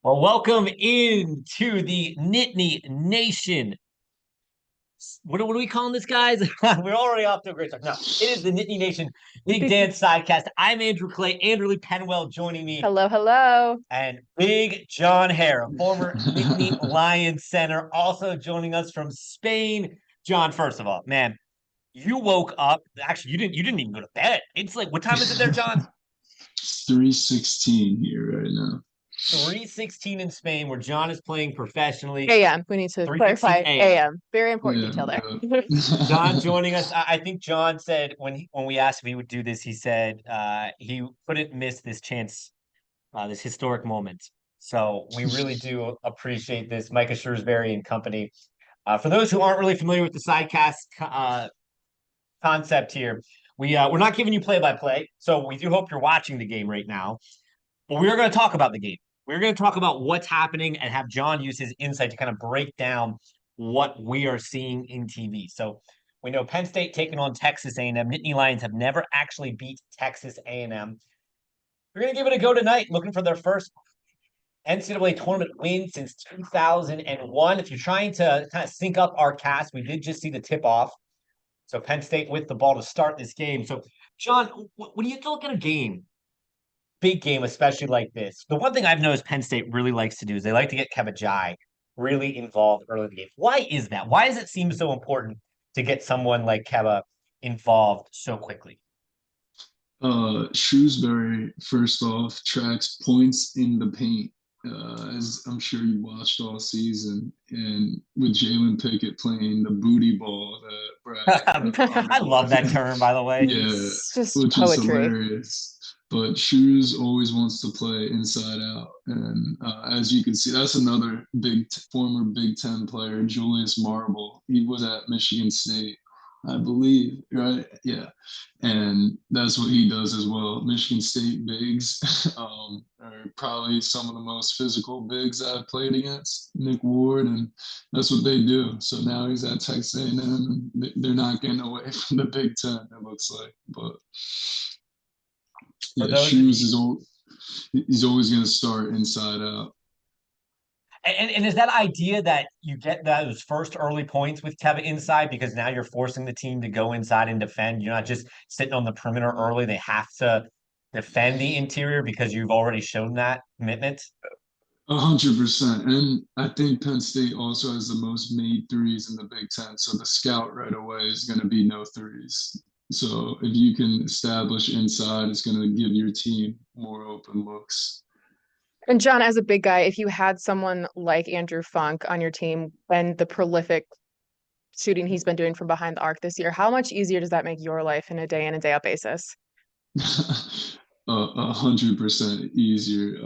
Well, welcome into the Nittany Nation. What are we calling this, guys? We're already off to a great start. No, it is the Nittany Nation Big Dance Sidecast. I'm Andrew Clay, Anderley Penwell joining me, Hello, hello. and Big John Harrar, former Nittany Lion center, also joining us from Spain. John, first of all, man, you woke up. Actually, you didn't even go to bed. It's like, what time is it there, John? It's 3:16 here right now. 3:16 in Spain, where John is playing professionally. AM. We need to 3:16 clarify a.m. AM. Very important Yeah, detail there. John joining us. I think John said when we asked if he would do this, he said he couldn't miss this chance, this historic moment. So we really do appreciate this, Micah Shrewsberry and company. For those who aren't really familiar with the sidecast concept here, we're not giving you play by play. So we do hope you're watching the game right now. But we are going to talk about the game. We're going to talk about what's happening and have John use his insight to kind of break down what we are seeing in TV. So we know Penn State taking on Texas A&M. Nittany Lions have never actually beat Texas A&M. We're going to give it a go tonight, looking for their first NCAA tournament win since 2001. If you're trying to kind of sync up our cast, we did just see the tip off. So Penn State with the ball to start this game. So, John, when you look at a game, big game, especially like this, the one thing I've noticed Penn State really likes to do is they like to get Kevin really involved early in the game. Why is that? Why does it seem so important to get someone like Keva involved so quickly? Shrewsbury, first off, tracks points in the paint. As I'm sure you watched all season, and with Jalen Pickett playing the booty ball that I love that term, by the way. Yeah, It's just which is poetry. hilarious. But Shoes always wants to play inside out, and as you can see, that's another former Big Ten player, Julius Marble. He was at Michigan State, I believe, right? Yeah, and that's what he does as well. Michigan State bigs are probably some of the most physical bigs I've played against. Nick Ward, and that's what they do. So now he's at Texas A&M, and they're not getting away from the Big Ten. It looks like, but For yeah, those of Shoes you, is he's always going to start inside out. and is that idea that you get those first early points with Keva inside because now you're forcing the team to go inside and defend? You're not just sitting on the perimeter early. They have to defend the interior because you've already shown that commitment. 100%. And I think Penn State also has the most made threes in the Big Ten. So the scout right away is going to be no threes. So if you can establish inside, it's going to give your team more open looks. And John, as a big guy, if you had someone like Andrew Funk on your team and the prolific shooting he's been doing from behind the arc this year, how much easier does that make your life in a day in and day out basis? 100% easier.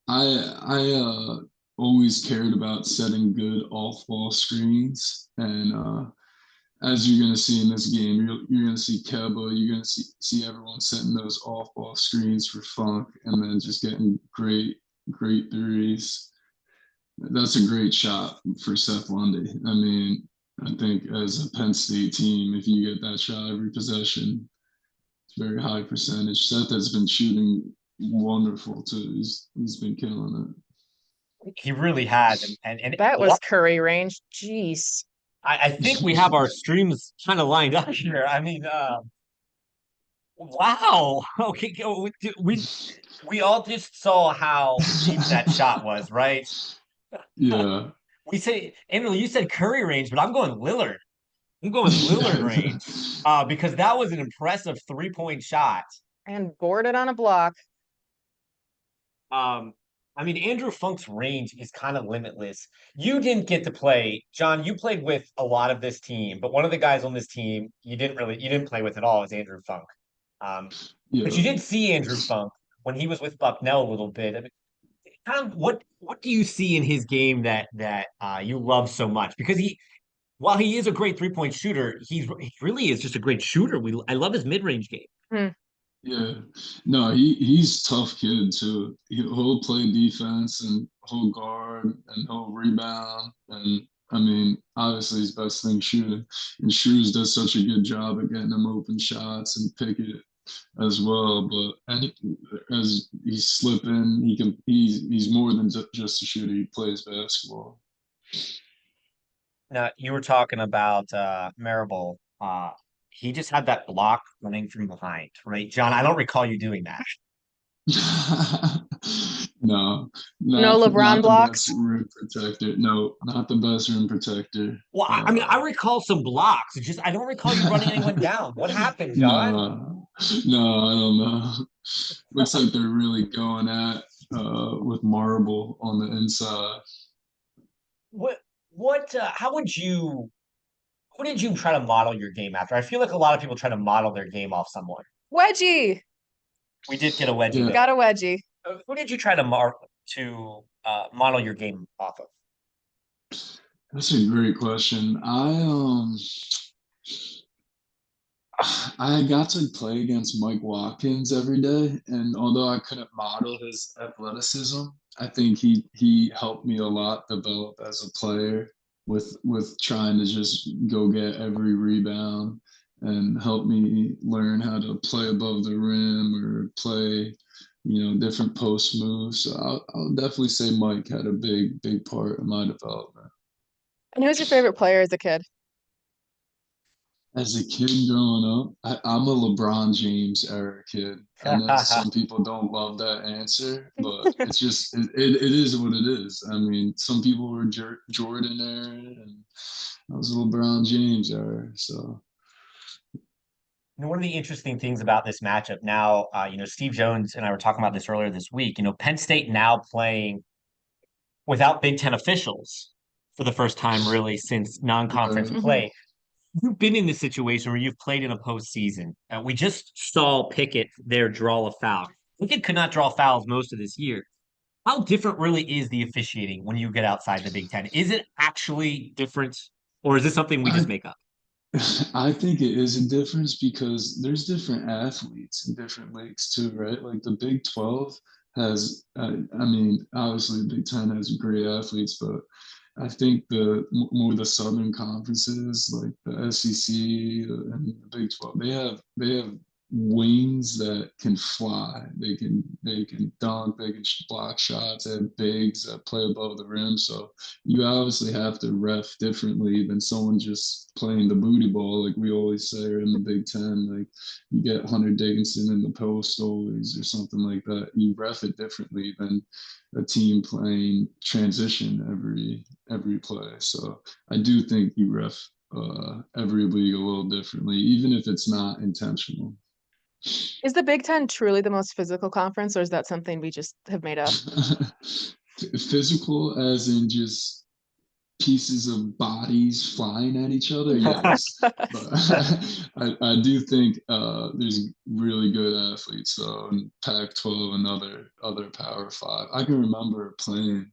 I always cared about setting good off-ball screens, and as you're going to see in this game, you're going to see Keba, you're going to see everyone setting those off-ball screens for Funk, and then just getting great threes. That's a great shot for Seth Lundy. I mean, I think as a Penn State team, if you get that shot every possession, it's very high percentage. Seth has been shooting wonderful too. He's been killing He really has, and That was Curry range. Jeez. I think we have it. our streams kind of lined up here. I mean, wow. Okay, we all just saw how deep that shot was, right? Yeah. We say, Emily, you said Curry range, but I'm going Lillard. I'm going Lillard range, because that was an impressive 3-point shot. And boarded on a block. Um, I mean, Andrew Funk's range is kind of limitless. You didn't get to play, John. You played with a lot of this team, but one of the guys on this team you didn't play with at all is Andrew Funk. Um, but Yeah. you did see Andrew Funk when he was with Bucknell a little bit. I mean, kind of what do you see in his game that you love so much? Because while he is a great 3-point shooter, he really is just a great shooter. I love his mid range game. Hmm. Yeah. No, he's tough kid too. He'll play defense and he'll guard and he'll rebound. And I mean, obviously his best thing shooting. And Shoes does such a good job at getting him open shots, and Pickett as well. But as he's slipping, he's more than just a shooter. He plays basketball. Now, you were talking about Marable. He just had that block running from behind, right? John, I don't recall you doing that. No, No LeBron not the blocks. best rim protector. No, not the best rim protector. Well, I mean, I recall some blocks. It's just I don't recall you running anyone down. What happened, John? No, I don't know. Looks like they're really going at with Marble on the inside. How did you try to model your game after? I feel like a lot of people try to model their game off someone. Wedgie. We did get a wedgie Yeah, there. Got a wedgie. Who did you try to model your game off of? that's a great question. I got to play against Mike Watkins every day, and although I couldn't model his athleticism, I think he helped me a lot develop as a player with trying to just go get every rebound and help me learn how to play above the rim or play, different post moves. So I'll definitely say Mike had a big part in my development. And who's your favorite player as a kid? As a kid growing up, I'm a LeBron James era kid. I know some people don't love that answer, but it's just it is what it is. I mean, some people were Jordan era, and I was LeBron James era. So One of the interesting things about this matchup now, Steve Jones and I were talking about this earlier this week. Penn State now playing without Big Ten officials for the first time really since non-conference uh, play. You've been in this situation where you've played in a postseason. We just saw Pickett there draw a foul. Pickett could not draw fouls most of this year. How different really is the officiating when you get outside the Big Ten? Is it actually different, or is this something we I just make up? I think it is a difference because there's different athletes in different leagues too, right? Like the Big 12 has, I mean, obviously the Big 10 has great athletes, but I think more the Southern conferences, like the SEC and the Big 12, they have wings that can fly. They can dunk. They can block shots. They have bigs that play above the rim. So you obviously have to ref differently than someone just playing the booty ball, like we always say, or in the Big Ten. Like you get Hunter Dickinson in the post always, or something like that. You ref it differently than a team playing transition every play. So I do think you ref every league a little differently, even if it's not intentional. Is the Big Ten truly the most physical conference, or is that something we just have made up? Physical, as in just pieces of bodies flying at each other, yes. But I do think there's really good athletes though in Pac-12 and other Power Five. I can remember playing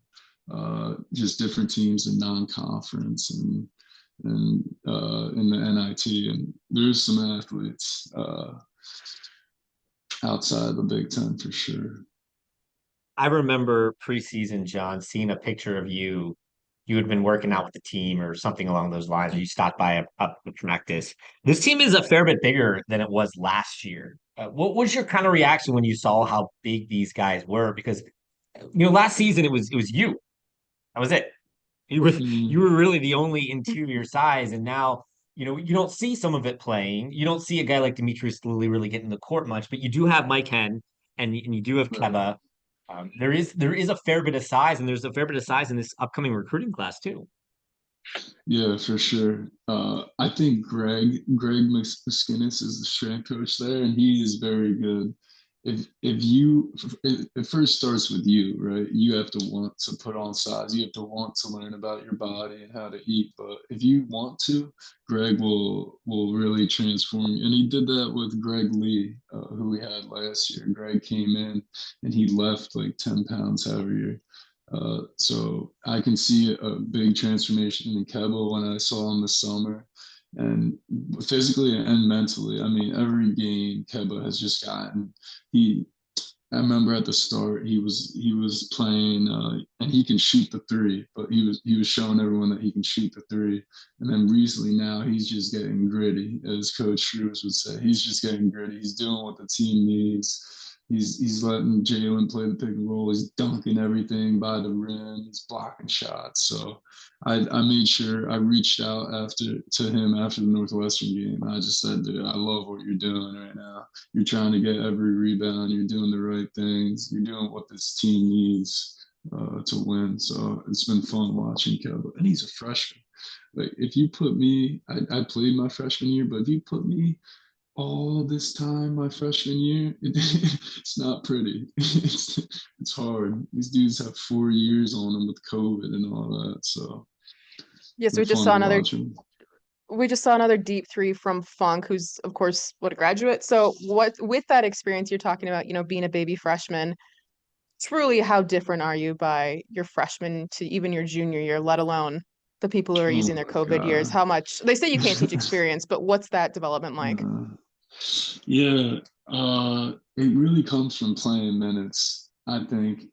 just different teams in non-conference and in the NIT, and there's some athletes outside the Big Ten for sure. I remember preseason, John, seeing a picture of you. You had been working out with the team or something along those lines, or you stopped by a practice. This team is a fair bit bigger than it was last year. What was your kind of reaction when you saw how big these guys were? Because last season it was you. That was it. You Mm, were really the only interior size, and now you don't see some of it playing. You don't see a guy like Demetrius Lilly really getting the court much, but you do have Mike Henn and you do have right. Keba. There is a fair bit of size, and there's a fair bit of size in this upcoming recruiting class too. Yeah, for sure. I think Greg McSkinnis is the strength coach there, and he is very good. It first starts with you, right? You have to want to put on size. You have to want to learn about your body and how to eat. But if you want to, Greg will really transform you. And he did that with Greg Lee, who we had last year. Greg came in and he left like 10 pounds heavier. So I can see a big transformation in Keba when I saw him this summer, and physically and mentally. I mean, every game Keba has just gotten he I remember at the start he was playing and he can shoot the three, but he was showing everyone that he can shoot the three. And then recently now he's just getting gritty, as Coach Shrews would say. He's just getting gritty. He's doing what the team needs. He's letting Jalen play the pick and roll. He's dunking everything by the rim. He's blocking shots. So I made sure I reached out to him after the Northwestern game. I just said, dude, I love what you're doing right now. You're trying to get every rebound. You're doing the right things. You're doing what this team needs to win. So it's been fun watching Kevin. And he's a freshman. Like if you put me, I played my freshman year, but if you put me all this time my freshman year, it's not pretty. It's hard. These dudes have 4 years on them with COVID and all that. So Yes, it's fun to watch them. we just saw another deep three from Funk, who's of course what a graduate. So what with that experience you're talking about, being a baby freshman, truly how different are you by your freshman to even your junior year, let alone the people who are Oh using their my COVID years? God. How much they say you can't teach experience, but what's that development like? Yeah, it really comes from playing minutes. I think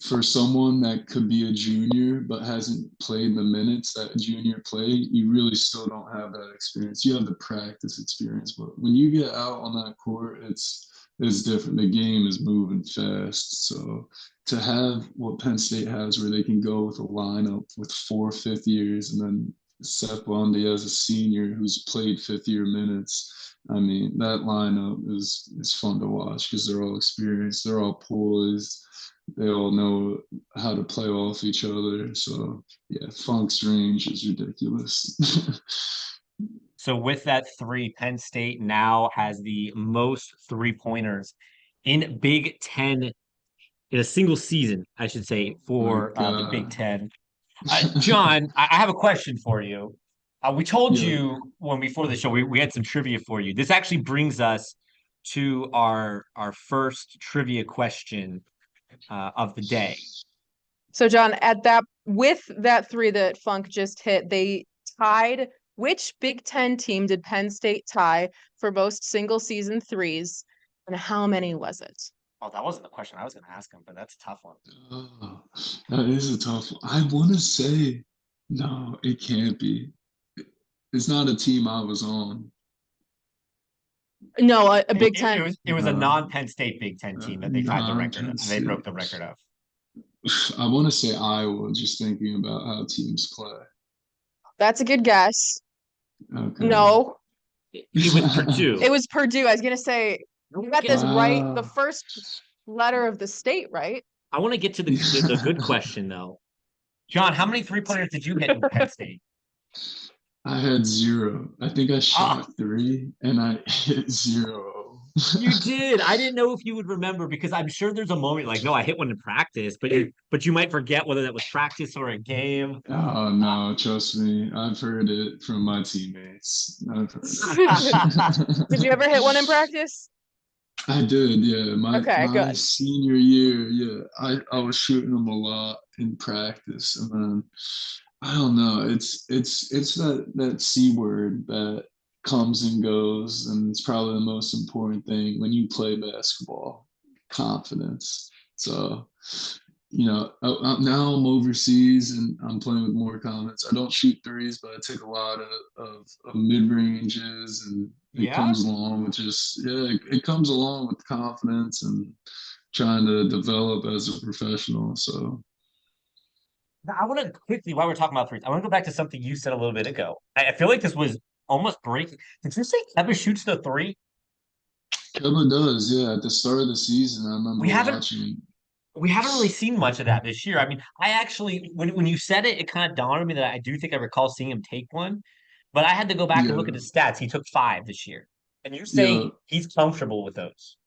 for someone that could be a junior but hasn't played the minutes that a junior played, you really still don't have that experience. You have the practice experience, but when you get out on that court, it's different. The game is moving fast. So to have what Penn State has, where they can go with a lineup with 4 5th years and then Seth Lundy as a senior who's played 5th-year minutes. I mean, that lineup is fun to watch because they're all experienced, they're all poised, they all know how to play off each other. So yeah, Funk's range is ridiculous. So with that three, Penn State now has the most 3-pointers in Big Ten in a single season, I should say, for the Big Ten. John, I have a question for you. We told Yeah. you when before the show we had some trivia for you. This actually brings us to our first trivia question of the day. So John, with that three that Funk just hit, they tied. Which Big Ten team did Penn State tie for most single season threes, and how many was it? Oh, that wasn't the question I was going to ask him, but that's a tough one. Oh, that is a tough one. I want to say, no, it can't be. It's not a team I was on. No, a Big Ten. It was a non-Penn State Big Ten team that they tied the record. Non-Penn They broke State. the record of. I want to say Iowa, just thinking about how teams play. That's a good guess. Okay. No, It was Purdue. it was Purdue. I was gonna say you got this right. The Wow. first letter of the state, right? I want to get to the good question though. John, how many 3-pointers did you hit in Penn State? I had 0. I think I shot 3 and I hit 0. You did. I didn't know if you would remember because I'm sure there's a moment like, no, I hit one in practice, but you might forget whether that was practice or a game. Oh no, trust me. I've heard it from my teammates. I've heard it. Did you ever hit one in practice? I did, yeah. My Good. senior year, yeah. I was shooting them a lot in practice, and then I don't know. It's that C word that comes and goes, and it's probably the most important thing when you play basketball, confidence. So, now I'm overseas and I'm playing with more confidence. I don't shoot threes, but I take a lot of mid ranges, and it comes along with it comes along with confidence and trying to develop as a professional. So I want to quickly, while we're talking about threes, I want to go back to something you said a little bit ago. I feel like this was almost breaking. Did you say Kevin shoots the three? Kevin does, yeah. At the start of the season, I remember watching. We haven't really seen much of that this year. I mean, I actually, when you said it, it kind of dawned on me that I do think I recall seeing him take one, but I had to go back and look Yeah, at his stats. He took 5 this year, and you're yeah, saying he's comfortable with those.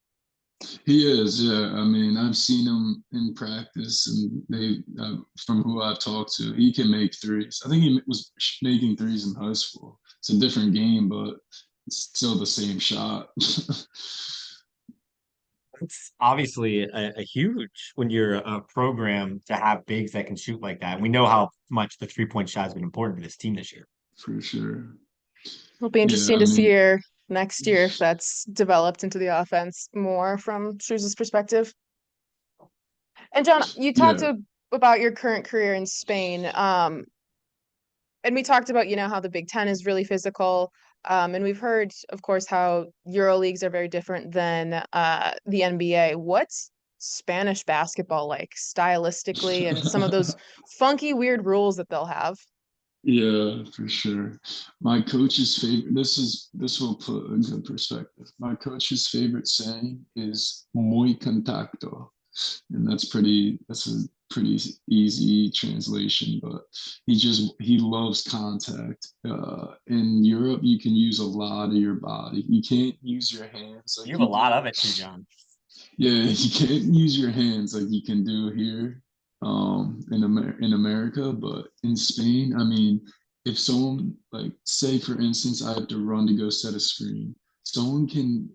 he is. Yeah, I mean, I've seen him in practice, and from who I've talked to, he can make threes. I think he was making threes in high school. It's a different game, but it's still the same shot. It's obviously a huge when you're a program to have bigs that can shoot like that. And we know how much the 3-point shot has been important to this team this year. For sure. It'll be Yeah, interesting I to see mean, next year if that's developed into the offense more from Shrews' perspective. And John, you talked Yeah, about your current career in Spain. And we talked about, how the Big Ten is really physical. And we've heard, of course, how Euro leagues are very different than the NBA. What's Spanish basketball like stylistically and some of those funky, weird rules that they'll have? yeah, for sure. My coach's favorite. This will put a good perspective. My coach's favorite saying is "muy contacto," and that's a pretty easy translation. But he loves contact. In Europe, you can use a lot of your body. You can't use your hands like You have a you lot do. of it too, John. Yeah, you can't use your hands like you can do here in America, but in Spain, I mean, if someone like say for instance I have to run to go set a screen, someone can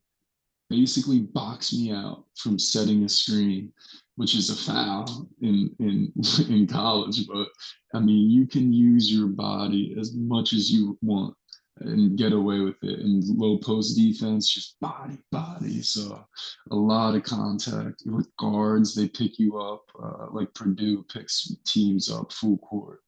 basically box me out from setting a screen, which is a foul in in college. But I mean, you can use your body as much as you want and get away with it. And low post defense, just body. So a lot of contact with guards. They pick you up. Like Purdue picks teams up full court.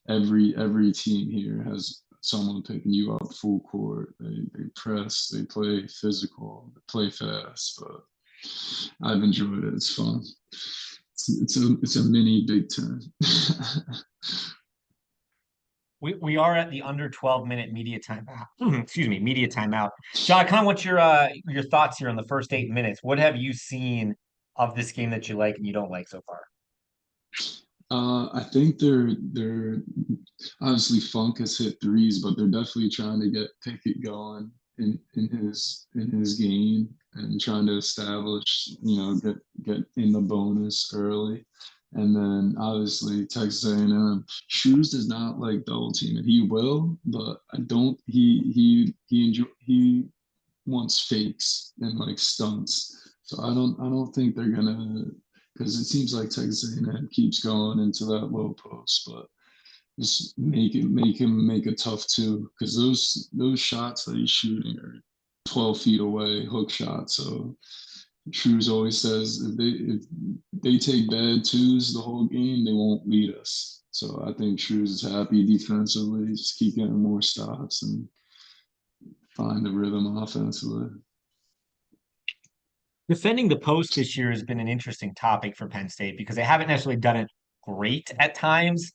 Every team here has someone picking you up full court. They press, they play physical, they play fast. But I've enjoyed it. It's fun. It's a mini Big Ten. We are at the under 12-minute media timeout. Excuse me, media timeout. John, I kind of want your thoughts here on the first 8 minutes. What have you seen of this game that you like and you don't like so far? I think they're obviously Funk has hit threes, but they're definitely trying to get Pickett going in his game and trying to establish, get in the bonus early. And then obviously Texas A&M, Shrews does not like double teaming. He will, but I don't. He wants fakes and like stunts. So I don't think they're gonna, because it seems like Texas A&M keeps going into that low post, but just make him make a tough two, because those shots that he's shooting are 12 feet away, hook shots. So Shrews always says if they take bad twos the whole game, they won't lead us. So I think Shrews is happy defensively, just keep getting more stops and find the rhythm offensively. Defending the post this year has been an interesting topic for Penn State because they haven't necessarily done it great at times.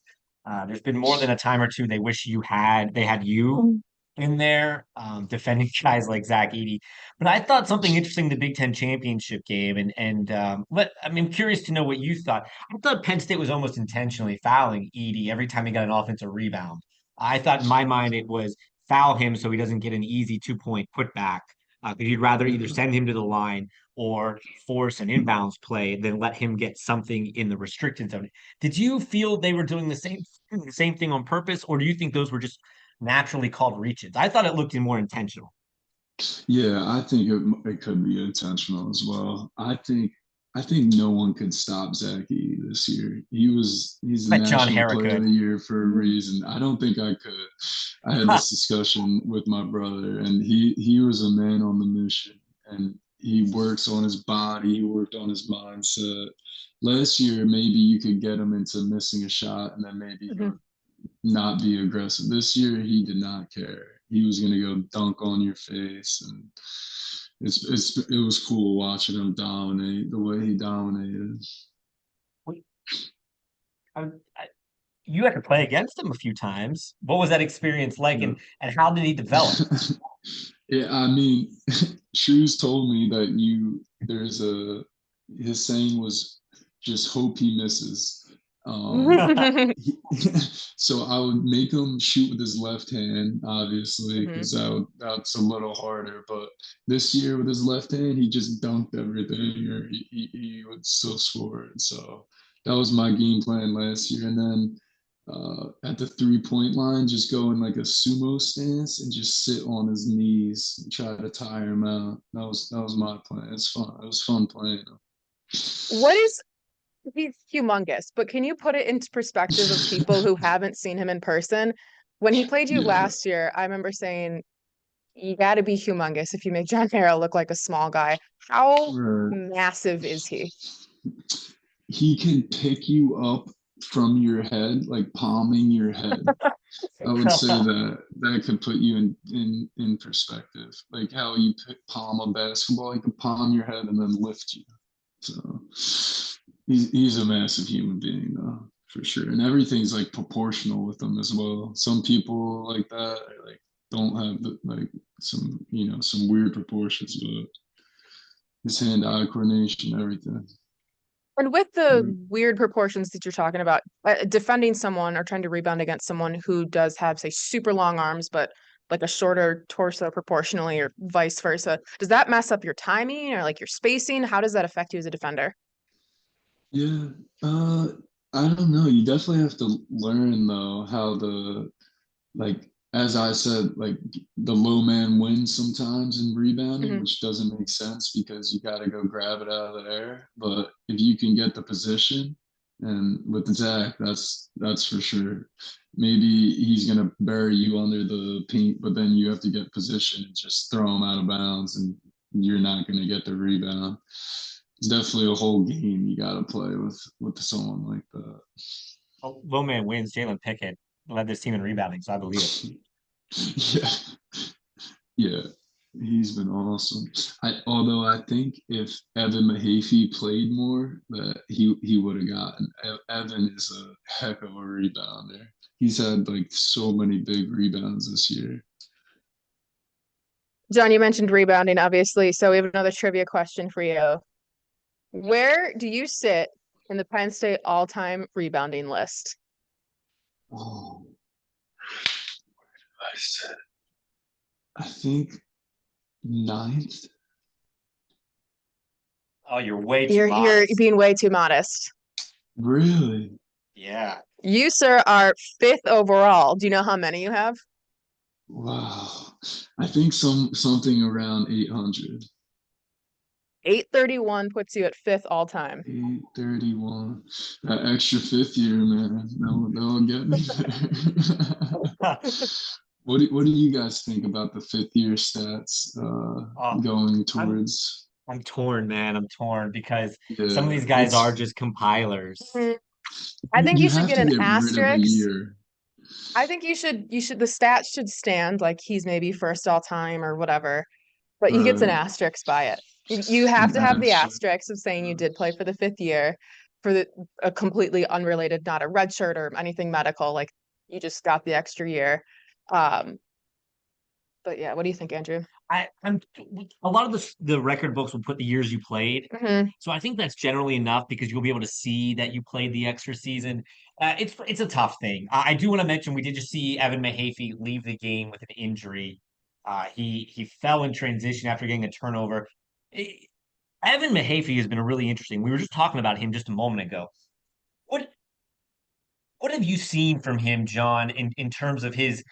There's been more than a time or two they wish they had you in there defending guys like Zach Edey. But I thought something interesting the Big Ten championship game, I'm curious to know what you thought. I thought Penn State was almost intentionally fouling Edey every time he got an offensive rebound. I thought in my mind it was foul him so he doesn't get an easy 2-point putback. Because you'd rather either send him to the line or force an inbounds play than let him get something in the restricted zone. Did you feel they were doing the same thing on purpose, or do you think those were just naturally called reaches? I thought it looked more intentional. Yeah, I think it could be intentional as well. I think no one could stop Zach Edey this year. He's the But John National Harrar Player of could. the Year for a reason. I don't think I could. I had this discussion with my brother, and he was a man on the mission, and he works on his body. He worked on his mindset. Last year, maybe you could get him into missing a shot, and then maybe he would not be aggressive. This year, he did not care. He was going to go dunk on your face, and it was cool watching him dominate the way he dominated. I, you had to play against him a few times. What was that experience like, Yeah. and how did he develop? Yeah, I mean, Shrews told me that his saying was just hope he misses. So I would make him shoot with his left hand, obviously, because that's a little harder. But this year with his left hand, he just dunked everything, or he would still score it. So that was my game plan last year. And then at the 3-point line, just go in like a sumo stance and just sit on his knees and try to tire him out. That was my plan. It's fun. It was fun playing him. What is He's humongous, but can you put it into perspective of people who haven't seen him in person? When he played you Yeah. last year, I remember saying you got to be humongous if you make John Harrar look like a small guy. How Right. massive is he? He can pick you up from your head, like palming your head. I would say that could put you in perspective. Like how you palm a basketball, he can palm your head and then lift you. So he's a massive human being though, for sure. And everything's like proportional with him as well. Some people like that are, like don't have like some some weird proportions, but his hand-eye coordination, everything. And with the weird proportions that you're talking about, defending someone or trying to rebound against someone who does have, say, super long arms, but like a shorter torso proportionally, or vice versa, does that mess up your timing or like your spacing? How does that affect you as a defender? Yeah, uh, I don't know. You definitely have to learn though how like as I said, like the low man wins sometimes in rebounding, Hmm. which doesn't make sense because you got to go grab it out of the air. But if you can get the position, and with Zach, that's for sure. Maybe he's gonna bury you under the paint, but then you have to get position and just throw him out of bounds, and you're not gonna get the rebound. It's definitely a whole game you got to play with someone like that. Oh, low man wins. Jalen Pickett led this team in rebounding, so I believe it. Yeah, yeah, he's been awesome. Although I think if Evan Mahaffey played more, that he would have gotten. Evan is a heck of a rebounder. He's had like so many big rebounds this year. John, you mentioned rebounding, obviously. So we have another trivia question for you. Where do you sit in the Penn State all-time rebounding list? Oh, I think ninth. Oh, you're way too You're modest. being way too modest. Really? Yeah. You, sir, are fifth overall. Do you know how many you have? Wow. I think something around 800. 831 puts you at fifth all time. 831. That extra fifth year, man. That'll get me there. What do you guys think about the fifth year stats Oh, going I'm towards? I'm torn, man. I'm torn because some of Yeah, these guys are it's just compilers. Mhm. I you, think you you should have get to an get rid of a asterisk. year. I think the stats should stand like he's maybe first all time or whatever, but he gets an Right. asterisk by it. You have An to have the asterisk. asterisk of saying you did play for the fifth year for a completely unrelated, not a red shirt or anything medical, like you just got the extra year. Um, but yeah, what do you think, Andrew? I'm a lot of the record books will put the years you played. Hmm. So I think that's generally enough because you'll be able to see that you played the extra season. It's a tough thing. I do want to mention we did just see Evan Mahaffey leave the game with an injury. He fell in transition after getting a turnover. Evan Mahaffey has been really interesting. We were just talking about him just a moment ago. What what have you seen from him, John, in terms of his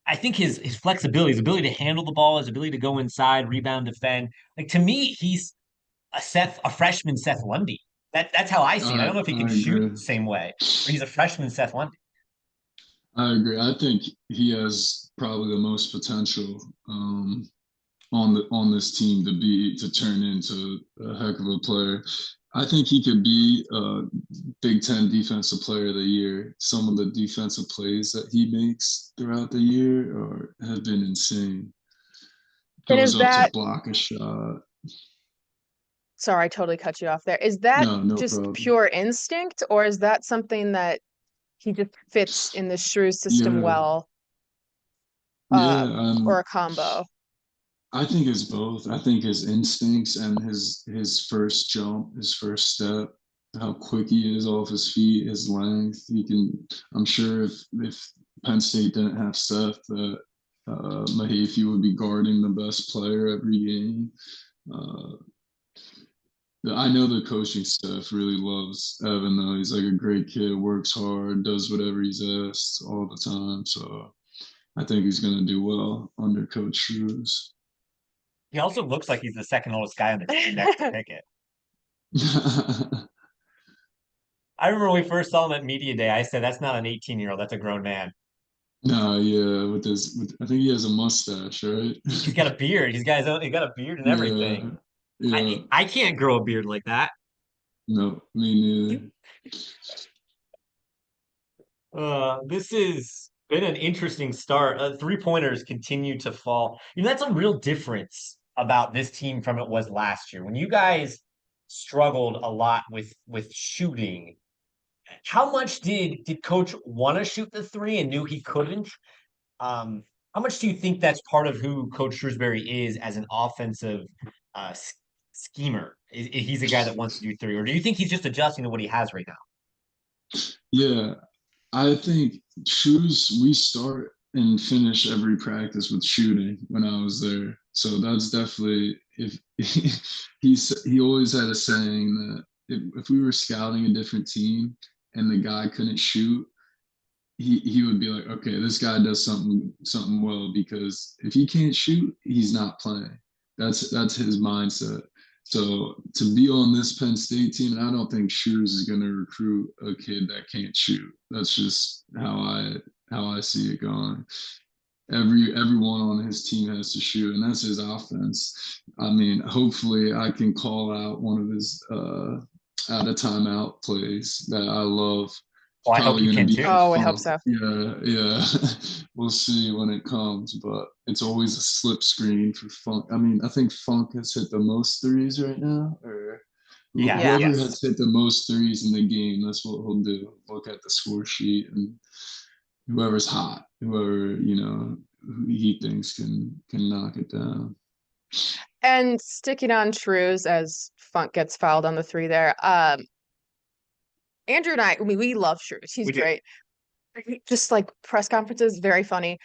I think his flexibility, his ability to handle the ball, his ability to go inside, rebound, defend. Like to me, he's a freshman Seth Lundy. That's how I see it. I don't know if he can I shoot agree. the same way, but he's a freshman Seth Lundy. I agree. I think he has probably the most potential on this team to turn into a heck of a player. I think he could be a Big Ten Defensive Player of the Year. Some of the defensive plays that he makes throughout the year have been insane. And is Goes up to that, block a shot. sorry, I totally cut you off there. Is that No, no just problem. pure instinct, or is that something that he just fits in the Shrews system Yeah, well, yeah. or a combo? I think it's both. I think his instincts and his first jump, his first step, how quick he is off his feet, his length. He can. I'm sure if Penn State didn't have Seth, that Mahaffey would be guarding the best player every game. Uh, I know the coaching staff really loves Evan though. He's like a great kid, works hard, does whatever he's asked all the time. So I think he's gonna do well under Coach Shrews. He also looks like he's the second oldest guy on the team next to Pickett. I remember when we first saw him at media day. I said, "That's not an 18-year-old. That's a grown man." No, yeah, I think he has a mustache, right? He's got a beard. He got a beard and everything. Yeah, yeah. I can't grow a beard like that. No, me neither. This has been an interesting start. Three-pointers continue to fall. That's a real difference about this team from it was last year. When you guys struggled a lot with shooting, how much did coach want to shoot the three and knew he couldn't? How much do you think that's part of who Coach Shrewsberry is as an offensive schemer? He's a guy that wants to do three, or do you think he's just adjusting to what he has right now? Yeah, I think we start and finish every practice with shooting when I was there. So that's definitely if he always had a saying that if we were scouting a different team and the guy couldn't shoot, he would be like, okay, this guy does something well because if he can't shoot, he's not playing. That's his mindset. So to be on this Penn State team, and I don't think Shoes is going to recruit a kid that can't shoot. That's just how I see it going. Everyone on his team has to shoot, and that's his offense. I mean, hopefully, I can call out one of his out of timeout plays that I love. Oh, I hope Probably you going can to be too. Oh, I hope Funk. so. Yeah, yeah. We'll see when it comes, but it's always a slip screen for Funk. I mean, I think Funk has hit the most threes right now, or Yeah, Yeah. whoever yes. has hit the most threes in the game. That's what he'll do. Look at the score sheet, and whoever's hot, whoever who he thinks can knock it down. And sticking on Shrews as Funk gets fouled on the three there. Andrew and I mean, we love Shrews. He's We do. great. Just like press conferences, very funny.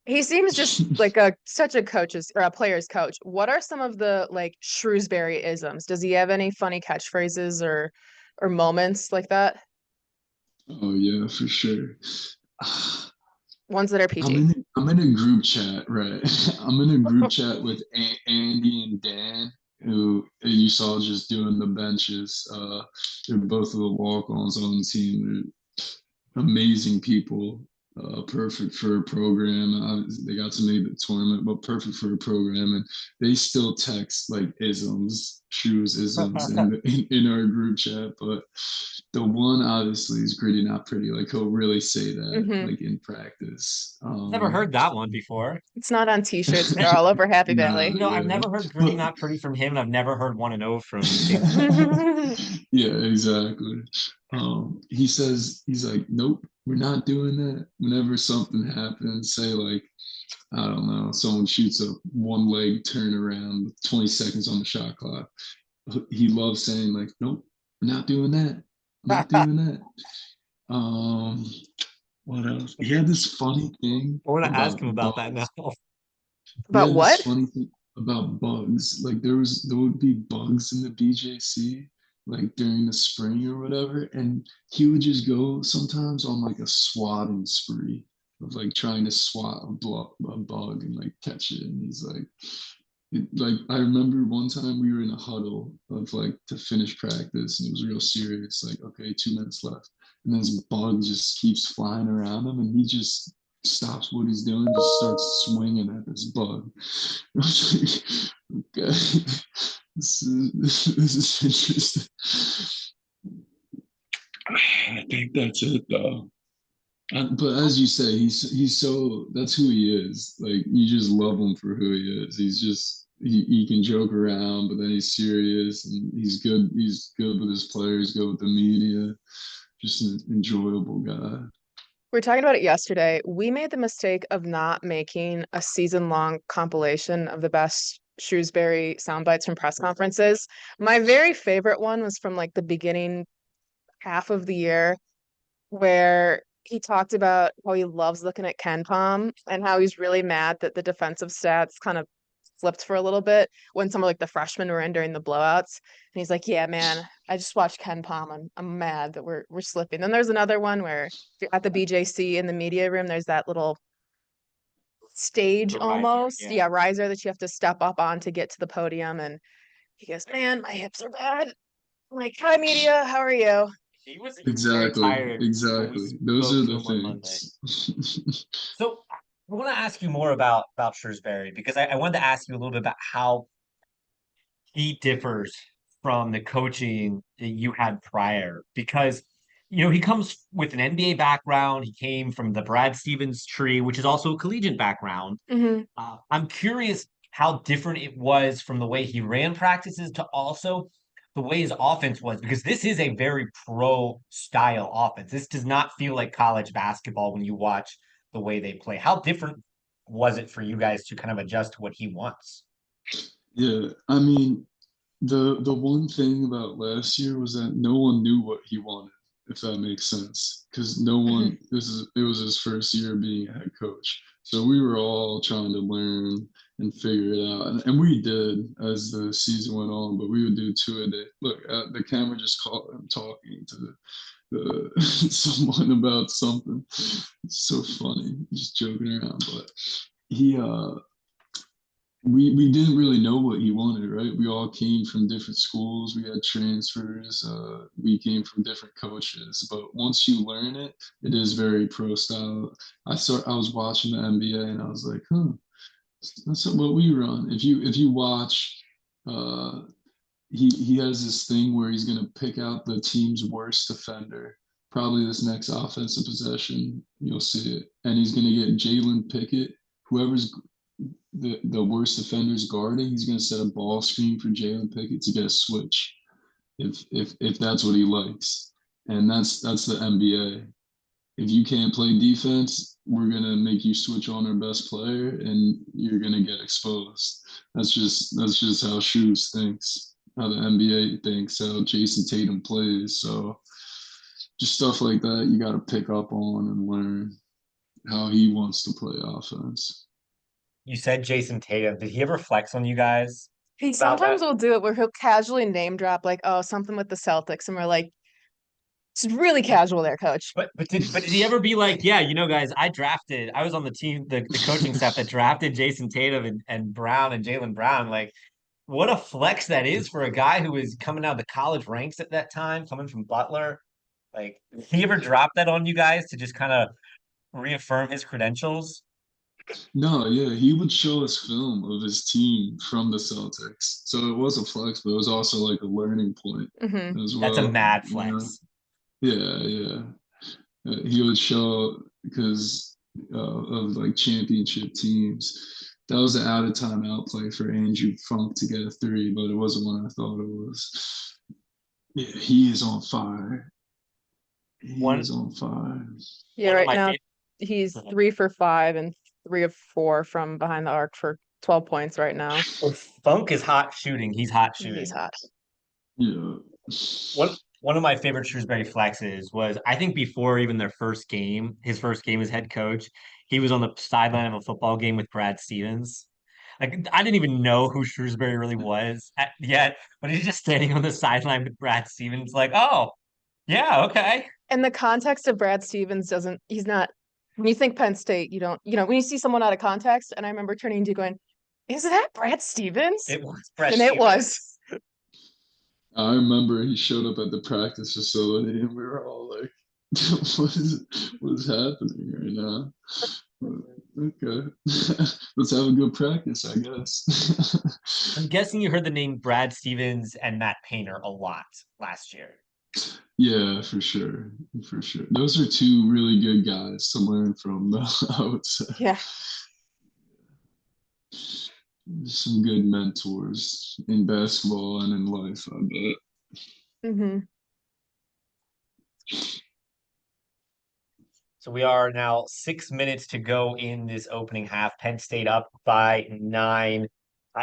He seems just like such a coach's or a player's coach. What are some of the like Shrewsbury isms? Does he have any funny catchphrases or moments like that? Oh yeah, for sure. Ones that are PG. I'm in a group chat, right? I'm in a group chat with Andy and Dan, who you saw just doing the benches. They're both of the walk-ons on the team. They're amazing people. Perfect for a program. They got to make the tournament, but perfect for a program. And they still text like isms, shoes isms in our group chat. But the one obviously is gritty, not pretty. Like he'll really say that Hmm. like in practice. Never heard that one before. It's not on t-shirts. They're all over Happy Nah, Valley. I've yeah. never heard gritty But not pretty from him, and I've never heard want to know from Jason. yeah, exactly. He's like, nope, we're not doing that. Whenever something happens, say like, I don't know, someone shoots a one leg turnaround with 20 seconds on the shot clock. He loves saying like, nope, we're not doing that. I'm not doing that. Um, what else? He had this funny thing I want to ask about him about that now. bugs. He About had this what? funny thing about bugs. Like there would be bugs in the BJC like during the spring or whatever, and he would just go sometimes on like a swatting spree of like trying to swat a bug and like catch it. And he's like I remember one time we were in a huddle of like to finish practice and it was real serious. Like okay, 2 minutes left, and this bug just keeps flying around him, and he just stops what he's doing, just starts swinging at this bug. I was like, okay, this is interesting. I think that's it though. But as you say, he's so that's who he is. Like you just love him for who he is. He's just he can joke around, but then he's serious and he's good. He's good with his players, good with the media. Just an enjoyable guy. We were talking about it yesterday. We made the mistake of not making a season-long compilation of the best Shrewsbury sound bites from press conferences. My very favorite one was from like the beginning half of the year where he talked about how he loves looking at Ken Palm and how he's really mad that the defensive stats kind of flipped for a little bit when some of like the freshmen were in during the blowouts. And he's like, yeah, man, I just watched Ken Palm. I'm mad that we're slipping. Then there's another one where at the BJC in the media room, there's that little stage The riser, almost. yeah. Yeah, riser that you have to step up on to get to the podium. And he goes, man, my hips are bad. I'm like, hi, media, how are you? He was very Exactly, tired when we exactly. Those spoke are to the him on Monday. things. So I want to ask you more about Shrewsberry because I wanted to ask you a little bit about how he differs from the coaching that you had prior because he comes with an NBA background. He came from the Brad Stevens tree, which is also a collegiate background. Hmm. I'm curious how different it was from the way he ran practices to also the way his offense was, because this is a very pro style offense. This does not feel like college basketball when you watch the way they play. How different was it for you guys to kind of adjust to what he wants? Yeah, I mean, the one thing about last year was that no one knew what he wanted, if that makes sense, because no Hmm. one it was his first year being a head coach, so we were all trying to learn and figure it out, and we did as the season went on. But we would do two a day. Look, the camera just caught him talking to someone about something. It's so funny, just joking around, but he we didn't really know what he wanted, right? We all came from different schools. We had transfers. We came from different coaches. But once you learn it, it is very pro style. I was watching the NBA and I was like, huh, that's what we run. If you watch, uh, he has this thing where he's gonna pick out the team's worst defender. Probably this next offensive possession, you'll see it, and he's gonna get Jalen Pickett, whoever's the worst defenders guarding, he's going to set a ball screen for Jalen Pickett to get a switch if that's what he likes, and that's the NBA. If you can't play defense, we're going to make you switch on our best player, and you're going to get exposed. That's just how Shoes thinks, how the NBA thinks, how Jason Tatum plays. So just stuff like that you got to pick up on and learn how he wants to play offense. You said Jason Tatum. Did he ever flex on you guys He about sometimes that? will do it where he'll casually name drop like, oh, something with the Celtics, and we're like, it's really casual there, coach. But did he ever be like, yeah, guys, I was on the team, the coaching staff that drafted Jason Tatum and Brown and Jalen Brown. Like, what a flex that is for a guy who was coming out of the college ranks at that time, coming from Butler. Like, did he ever drop that on you guys to just kind of reaffirm his credentials? No, yeah, he would show us film of his team from the Celtics. So it was a flex, but it was also like a learning point Hmm. as That's a well. mad You know? flex. Yeah, yeah. He would show because of like championship teams. That was an out of time outplay for Andrew Funk to get a three, but it wasn't what I thought it was. Yeah, he is on fire. He One is on fire. Yeah, one of right my now favorite. he's 3 for 5 and 3 of 4 from behind the arc for 12 points right now. When Funk is hot shooting, he's hot He's shooting. hot. Yeah. One of my favorite Shrewsbury flexes was I think before even their first game, his first game as head coach, he was on the sideline of a football game with Brad Stevens. Like I didn't even know who Shrewsbury really was yet, but he's just standing on the sideline with Brad Stevens, like, oh yeah, okay. And the context of Brad Stevens doesn't, he's not, when you think Penn State, you don't, when you see someone out of context, and I remember turning to you going, is that Brad Stevens? It was Brad And it was. Stevens. I remember he showed up at the practice facility and we were all like, what is happening right now? Okay. Let's have a good practice, I guess. I'm guessing you heard the name Brad Stevens and Matt Painter a lot last year. Yeah, for sure. For sure. Those are two really good guys to learn from, though, I would say. Yeah. Some good mentors in basketball and in life, I bet. Hmm. So we are now 6 minutes to go in this opening half. Penn State up by 9.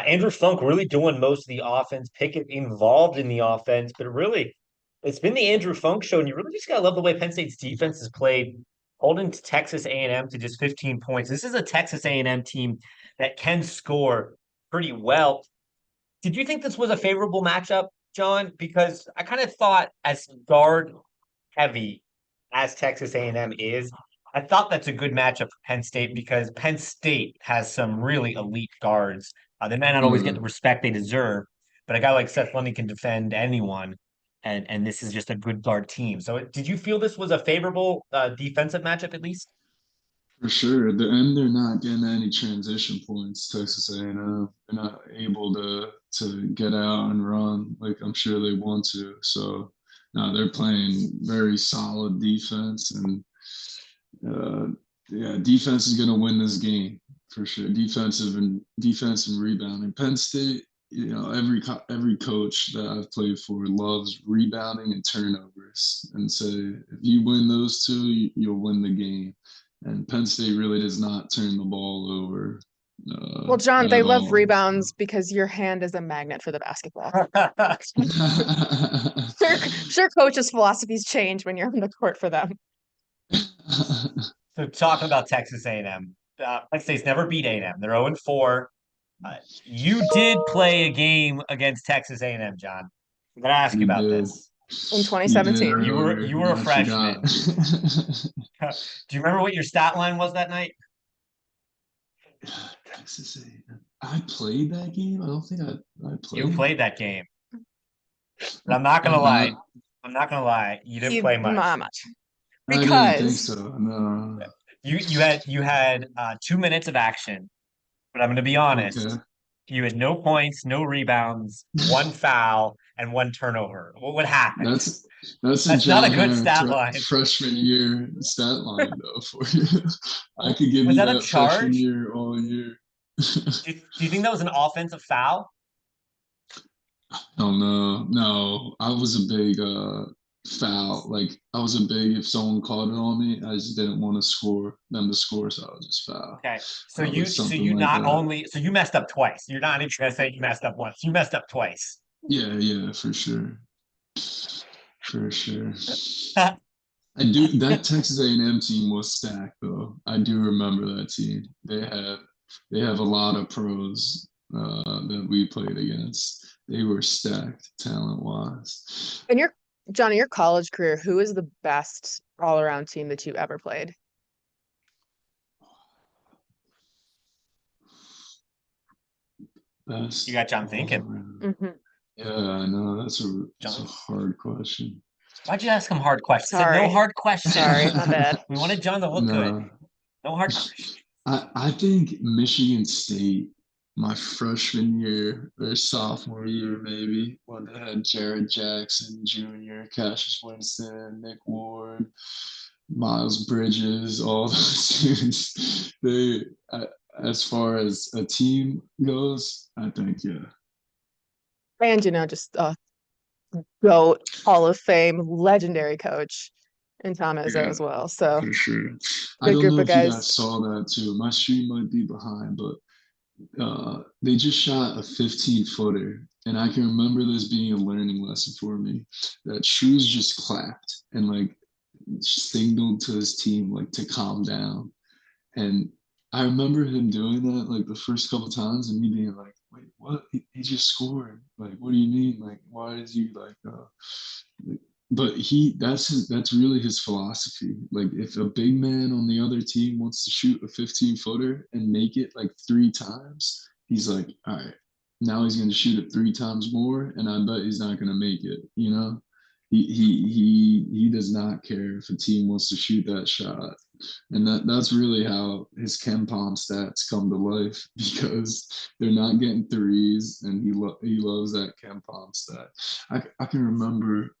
Andrew Funk really doing most of the offense. Pickett involved in the offense, but really, it's been the Andrew Funk show, and you really just gotta love the way Penn State's defense has played, holding to Texas A&M to just 15 points. This is a Texas A&M team that can score pretty well. Did you think this was a favorable matchup, John? Because I kind of thought as guard heavy as Texas A&M is, I thought that's a good matchup for Penn State because Penn State has some really elite guards. They may not always get Yeah. the respect they deserve, but a guy like Seth Lundy can defend anyone. and this is just a good guard team. So did you feel this was a favorable defensive matchup at least? For sure. And they're not getting any transition points, Texas A&M. They're not able to get out and run like I'm sure they want to. So no, they're playing very solid defense, and uh, yeah, defense is going to win this game for sure. Defense and rebounding. Penn State, every coach that I've played for loves rebounding and turnovers, and say if you win those two, you'll win the game. And Penn State really does not turn the ball over Well, John, they at love all. rebounds because your hand is a magnet for the basketball. Sure, coaches' philosophies change when you're on the court for them. So talking about Texas A&M, Penn State's never beat A&M. They're 0-4. You did play a game against Texas A&M, John. I'm gonna ask you You about did. this. In You 2017. did You were earlier. a I freshman. forgot. Do you remember what your stat line was that night? Texas A&M. I played that game. I don't think I played. You played that game. But I'm not gonna lie. I'm not gonna lie. You didn't play much. Not much. I didn't think Because so. No. You had 2 minutes of action, but I'm gonna be honest. Okay. You had no points, no rebounds, one foul, and one turnover. What happened? That's a That's not a John good Harrar stat line. freshman year stat line though for you. I could give Was you that a that freshman charge? year all year. Do you think that was an offensive foul? Oh no, no. I was a big foul. Like I was a big if someone called it on me, I just didn't want to score them to score, so I was just foul. Okay. Probably So something you like not that. only you messed up twice. You're not even gonna say you messed up once. You messed up twice. Yeah, yeah, for sure. For sure. I do that Texas A&M team was stacked though. I do remember that team. They have a lot of pros that we played against. They were stacked talent wise. in your John, in your college career, who is the best all-around team that you've ever played? Best You got John all thinking. around. Mhm. Yeah, I know that's a John, hard question. why'd you ask him hard questions? I said no Sorry. hard questions. Sorry, my bad. We wanted John to look good. No, No hard questions. I think Michigan State, my freshman year or sophomore year maybe, when they had Jared Jackson Jr., Cassius Winston, Nick Ward, Miles Bridges, all those students. As far as a team goes, I think yeah. And just GOAT, Hall of Fame, legendary coach in Tom Izzo Yeah, as well. So for sure. I good don't group know of if you guys. guys saw that too. My stream might be behind, but they just shot a 15-footer, and I can remember this being a learning lesson for me. That Shoes just clapped and like signaled to his team like to calm down, and I remember him doing that like the first couple times, and me being like, "Wait, what? He just scored! Like, what do you mean? Like, why is he like?" But that's really his philosophy. Like, if a big man on the other team wants to shoot a 15-footer and make it like 3 times, he's like, "All right, now he's going to shoot it 3 times more, and I bet he's not going to make it." He does not care if a team wants to shoot that shot, and that's really how his Ken Palm stats come to life because they're not getting threes, and he loves that Ken Palm stat. I can remember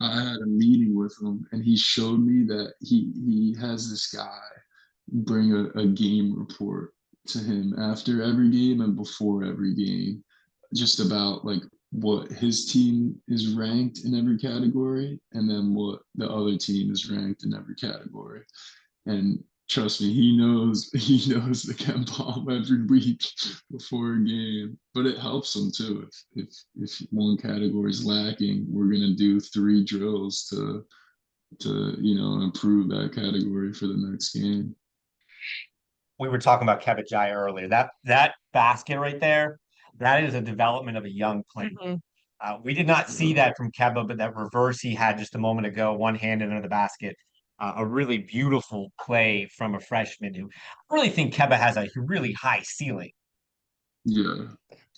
I had a meeting with him, and he showed me that he has this guy bring a game report to him after every game and before every game, just about like what his team is ranked in every category, and then what the other team is ranked in every category. And trust me, he knows the Ken Palm every week before a game. But it helps him too. If one category is lacking, we're gonna do 3 drills to improve that category for the next game. We were talking about Kevin Jai earlier. That basket right there, that is a development of a young player. Mhm. We did not see that from Keba, but that reverse he had just a moment ago, one hand under the basket, a really beautiful play from a freshman who I really think Keba has a really high ceiling. Yeah,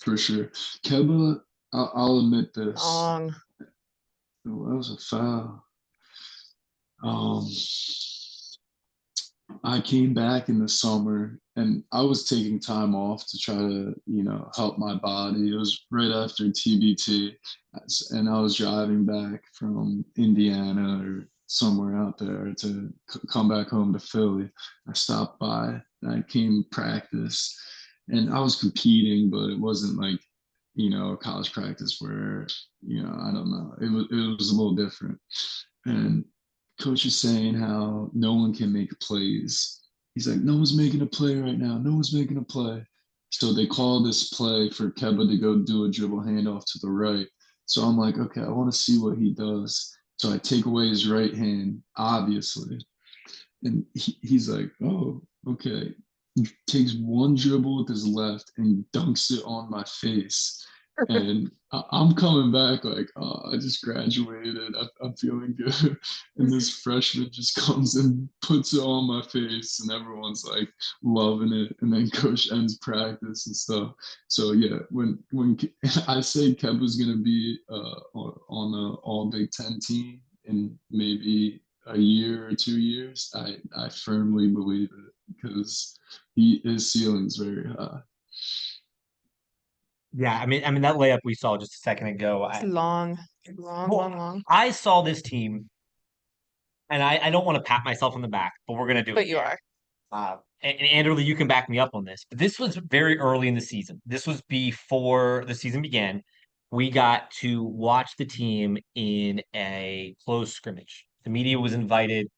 for sure. Keba, I'll admit this. Long. That was a foul. Um, I came back in the summer and I was taking time off to try to, help my body. It was right after TBT, and I was driving back from Indiana or somewhere out there to come back home to Philly. I stopped by and I came practice, and I was competing, but it wasn't like, college practice where, I don't know. It was a little different. And coach is saying how no one can make plays. He's like, no one's making a play right now. No one's making a play. So they call this play for Keba to go do a dribble handoff to the right. So I'm like, okay, I want to see what he does. So I take away his right hand, obviously. And he's like, oh, okay. He takes one dribble with his left and dunks it on my face. And I'm coming back like, oh, I just graduated. I'm feeling good. And this freshman just comes and puts it on my face, and everyone's like loving it. And then coach ends practice and stuff. So yeah, when I say Keba's gonna be on the All Big Ten team in maybe a year or 2 years, I firmly believe it because his ceiling's very high. Yeah, I mean that layup we saw just a second ago. It's long, long, Well, long, long. I saw this team, and I don't want to pat myself on the back, but we're gonna do But it. you are. And Anderley, you can back me up on this. But this was very early in the season. This was before the season began. We got to watch the team in a close scrimmage. The media was invited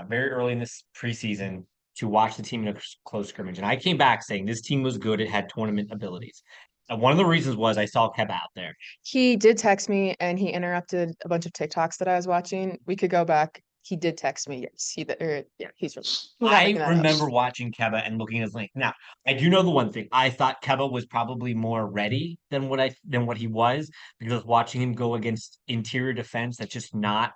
very early in this preseason to watch the team in a close scrimmage. And I came back saying this team was good. It had tournament abilities. And one of the reasons was I saw Kev out there. He did text me and he interrupted a bunch of TikToks that I was watching. We could go back. He did text me. Yes, yeah, he's really. I'm not I making that up. remember watching Keba and looking at his link. Now, I do know the one thing. I thought Keba was probably more ready than what he was, because watching him go against interior defense, that's just not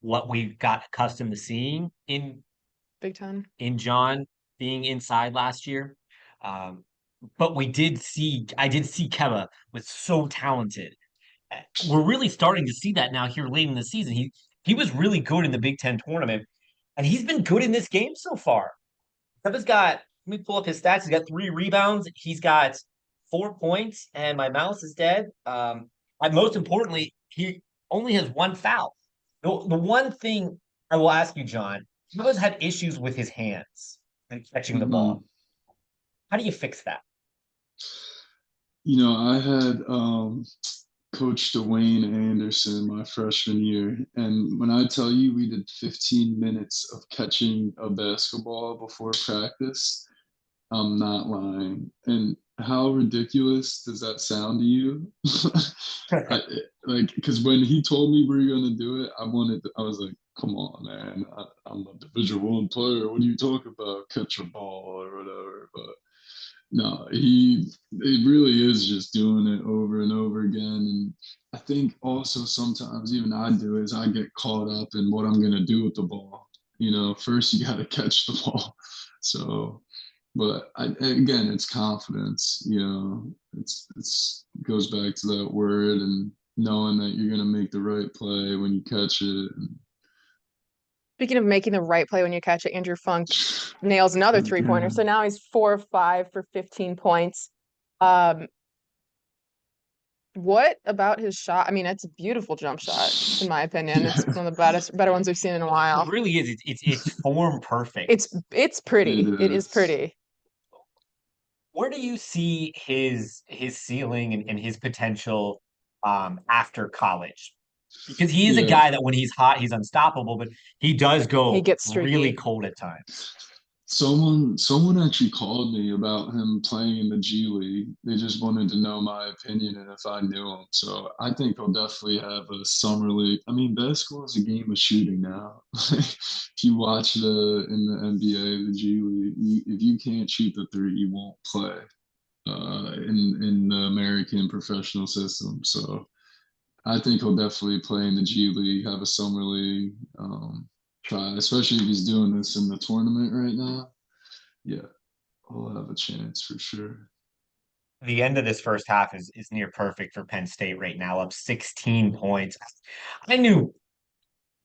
what we got accustomed to seeing Big Ten. in John being inside last year. Um, but I did see Keba was so talented. We're really starting to see that now here late in the season. He was really good in the Big Ten tournament, and he's been good in this game so far. Kevin's got, let me pull up his stats. He's got 3 rebounds. He's got 4 points, and my mouse is dead. And most importantly, he only has one foul. The one thing I will ask you, John, Kevin's had issues with his hands and catching the Mm-hmm. ball. How do you fix that? I had Coach Dwayne Anderson my freshman year, and when I tell you we did 15 minutes of catching a basketball before practice, I'm not lying. And how ridiculous does that sound to you? I, because when he told me we were gonna do it, I was like, come on, man, I'm a Division I player. What are you talking about? Catch a ball or whatever. But no, it really is just doing it over and over again. And I think also sometimes even I do is I get caught up in what I'm gonna do with the ball. First you got to catch the ball. So, but again, it's confidence. It's goes back to that word and knowing that you're gonna make the right play when you catch it. Speaking of making the right play when you catch it, Andrew Funk nails another 3-pointer. So now he's 4 of 5 for 15 points. What about his shot? I mean, it's a beautiful jump shot, in my opinion. Yeah. It's one of the better ones we've seen in a while. It really is. It's form perfect. It's pretty. It is pretty. Where do you see his ceiling and his potential after college? Because he is a guy that when he's hot, he's unstoppable, but he does go He gets really streaky. cold at times. Someone actually called me about him playing in the G League. They just wanted to know my opinion and if I knew him. So I think he'll definitely have a summer league. I mean, basketball is a game of shooting now. If you watch in the NBA, the G League, if you can't shoot the three, you won't play in the American professional system. So I think he'll definitely play in the G League, have a summer league. Try, especially if he's doing this in the tournament right now. Yeah, he'll have a chance for sure. the end of this first half is near perfect for Penn State right now, up 16 points. I knew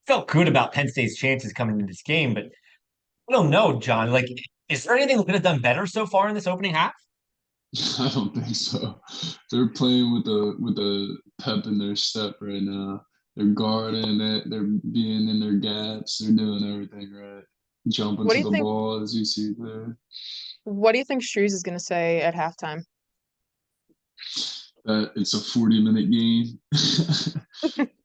felt good about Penn State's chances coming into this game, but I don't know, John. Like, is there anything we could have done better so far in this opening half? I don't think so. They're playing with a pep in their step right now. They're guarding it. They're being in their gaps. They're doing everything right. Jumping What do to you the think? ball as you see there. What do you think Shrews is going to say at halftime? That it's a 40-minute game,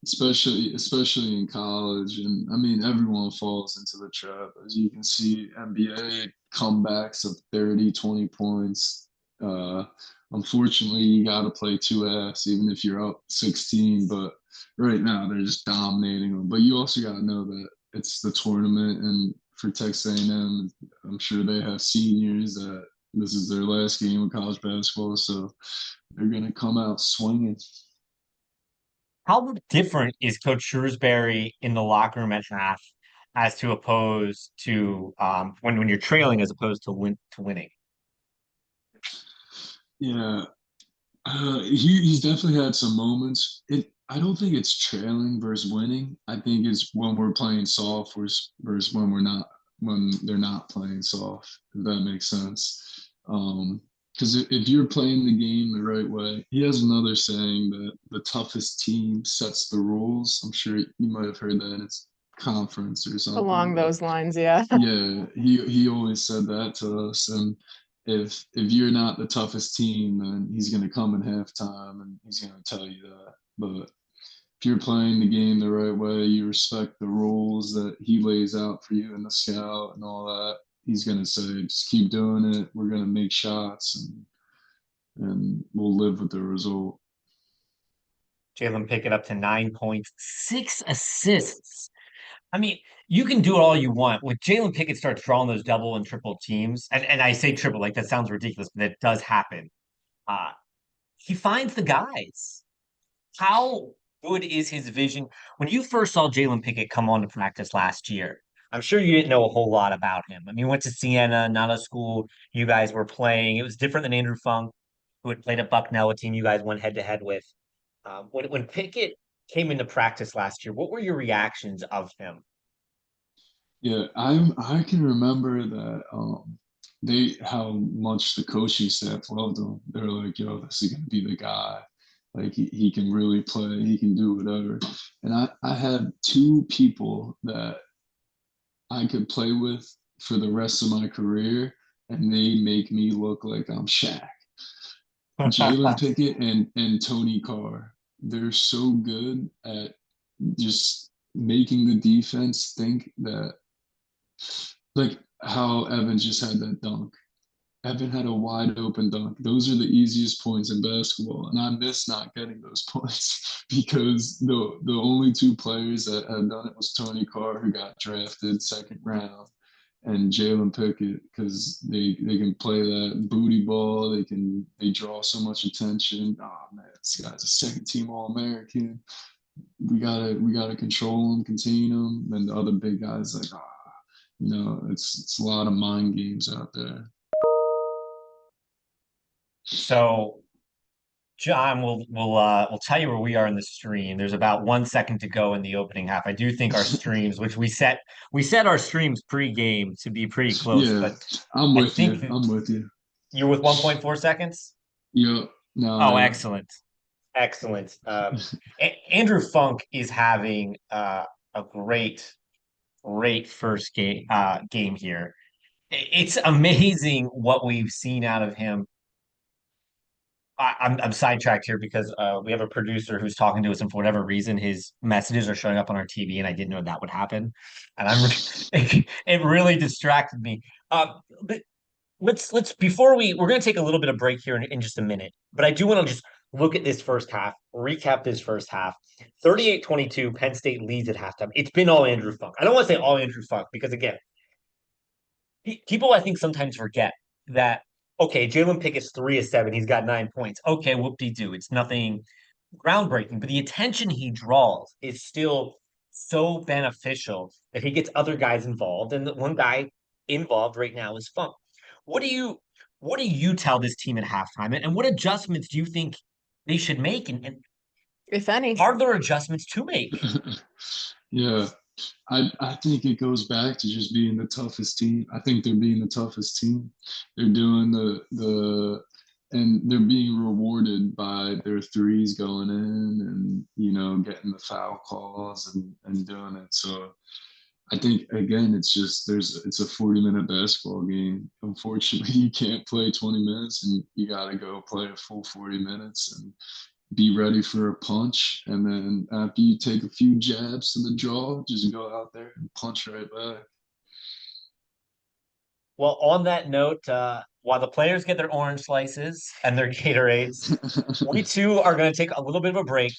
especially in college. And I mean, everyone falls into the trap. As you can see, NBA comebacks of 30, 20 points. Uh, Unfortunately, you got to play two halves, even if you're up 16. But right now, they're just dominating them. But you also got to know that it's the tournament. And for Texas A&M, I'm sure they have seniors that this is their last game of college basketball. So they're going to come out swinging. How different is Coach Shrewsberry in the locker room at half as to opposed to when you're trailing as opposed to winning? Yeah, he's definitely had some moments. I don't think it's trailing versus winning. I think it's when we're playing soft versus when we're not when they're not playing soft. If that makes sense. Because if you're playing the game the right way, he has another saying that the toughest team sets the rules. I'm sure you might have heard that in its conference or something. Along But those lines, yeah. yeah, he always said that to us. And if you're not the toughest team, then he's gonna come in halftime and he's gonna tell you that. But if you're playing the game the right way, you respect the rules that he lays out for you in the scout and all that, he's gonna say, just keep doing it. We're gonna make shots and we'll live with the result. Jalen Pickett up to 9 points, 6 assists. I mean, you can do it all you want. When Jalen Pickett starts drawing those double and triple teams, and I say triple, like that sounds ridiculous, but it does happen. Uh, he finds the guys. How good is his vision? When you first saw Jalen Pickett come on to practice last year, I'm sure you didn't know a whole lot about him. I mean, you went to Siena, not a school you guys were playing. It was different than Andrew Funk, who had played at Bucknell, a team you guys went head to head with. When Pickett came into practice last year, what were your reactions of him? Yeah, I can remember that they how much the coaching staff loved him. They were like, "Yo, this is gonna be the guy. Like he can really play. He can do whatever." And I had two people that I could play with for the rest of my career, and they make me look like I'm Shaq. Jalen Pickett and Tony Carr. They're so good at just making the defense think that, like how Evan just had that dunk. Evan had a wide open dunk. Those are the easiest points in basketball, and I miss not getting those points because the only two players that had done it was Tony Carr, who got drafted second round, and Jalen Pickett, because they can play that booty ball. They draw so much attention. Oh man, this guy's a second team All American. We gotta control him, contain him. And the other big guys like, it's a lot of mind games out there. So, John, we'll tell you where we are in the stream. There's about 1 second to go in the opening half. I do think our streams, which we set our streams pre-game to be pretty close, Yeah, but I'm I with think you. I'm with you. you're with 1.4 seconds. Yeah, no, Oh, I excellent. Excellent. Andrew Funk is having a great first game here. It's amazing what we've seen out of him. I'm sidetracked here because we have a producer who's talking to us, and for whatever reason, his messages are showing up on our TV, and I didn't know that would happen, and it really distracted me. But let's before we're going to take a little bit of break here in just a minute, but I do want to just look at this first half, recap this first half. 38-22, Penn State leads at halftime. It's been all Andrew Funk. I don't want to say all Andrew Funk because again, people I think sometimes forget that okay, Jalen Pickett's 3 of 7, he's got 9 points. Okay, whoop-de-doo. It's nothing groundbreaking, but the attention he draws is still so beneficial that he gets other guys involved, and the one guy involved right now is Funk. What do you What do you tell this team at halftime? And what adjustments do you think they should make? And If any. are there adjustments to make? Yeah, I think it goes back to just being the toughest team. I think they're being the toughest team. They're doing and they're being rewarded by their threes going in and getting the foul calls and doing it. So I think again, it's a 40-minute basketball game. Unfortunately, you can't play 20 minutes, and you got to go play a full 40 minutes and be ready for a punch. And then after you take a few jabs to the jaw, just go out there and punch right back. Well, on that note, while the players get their orange slices and their Gatorades, we too are going to take a little bit of a break.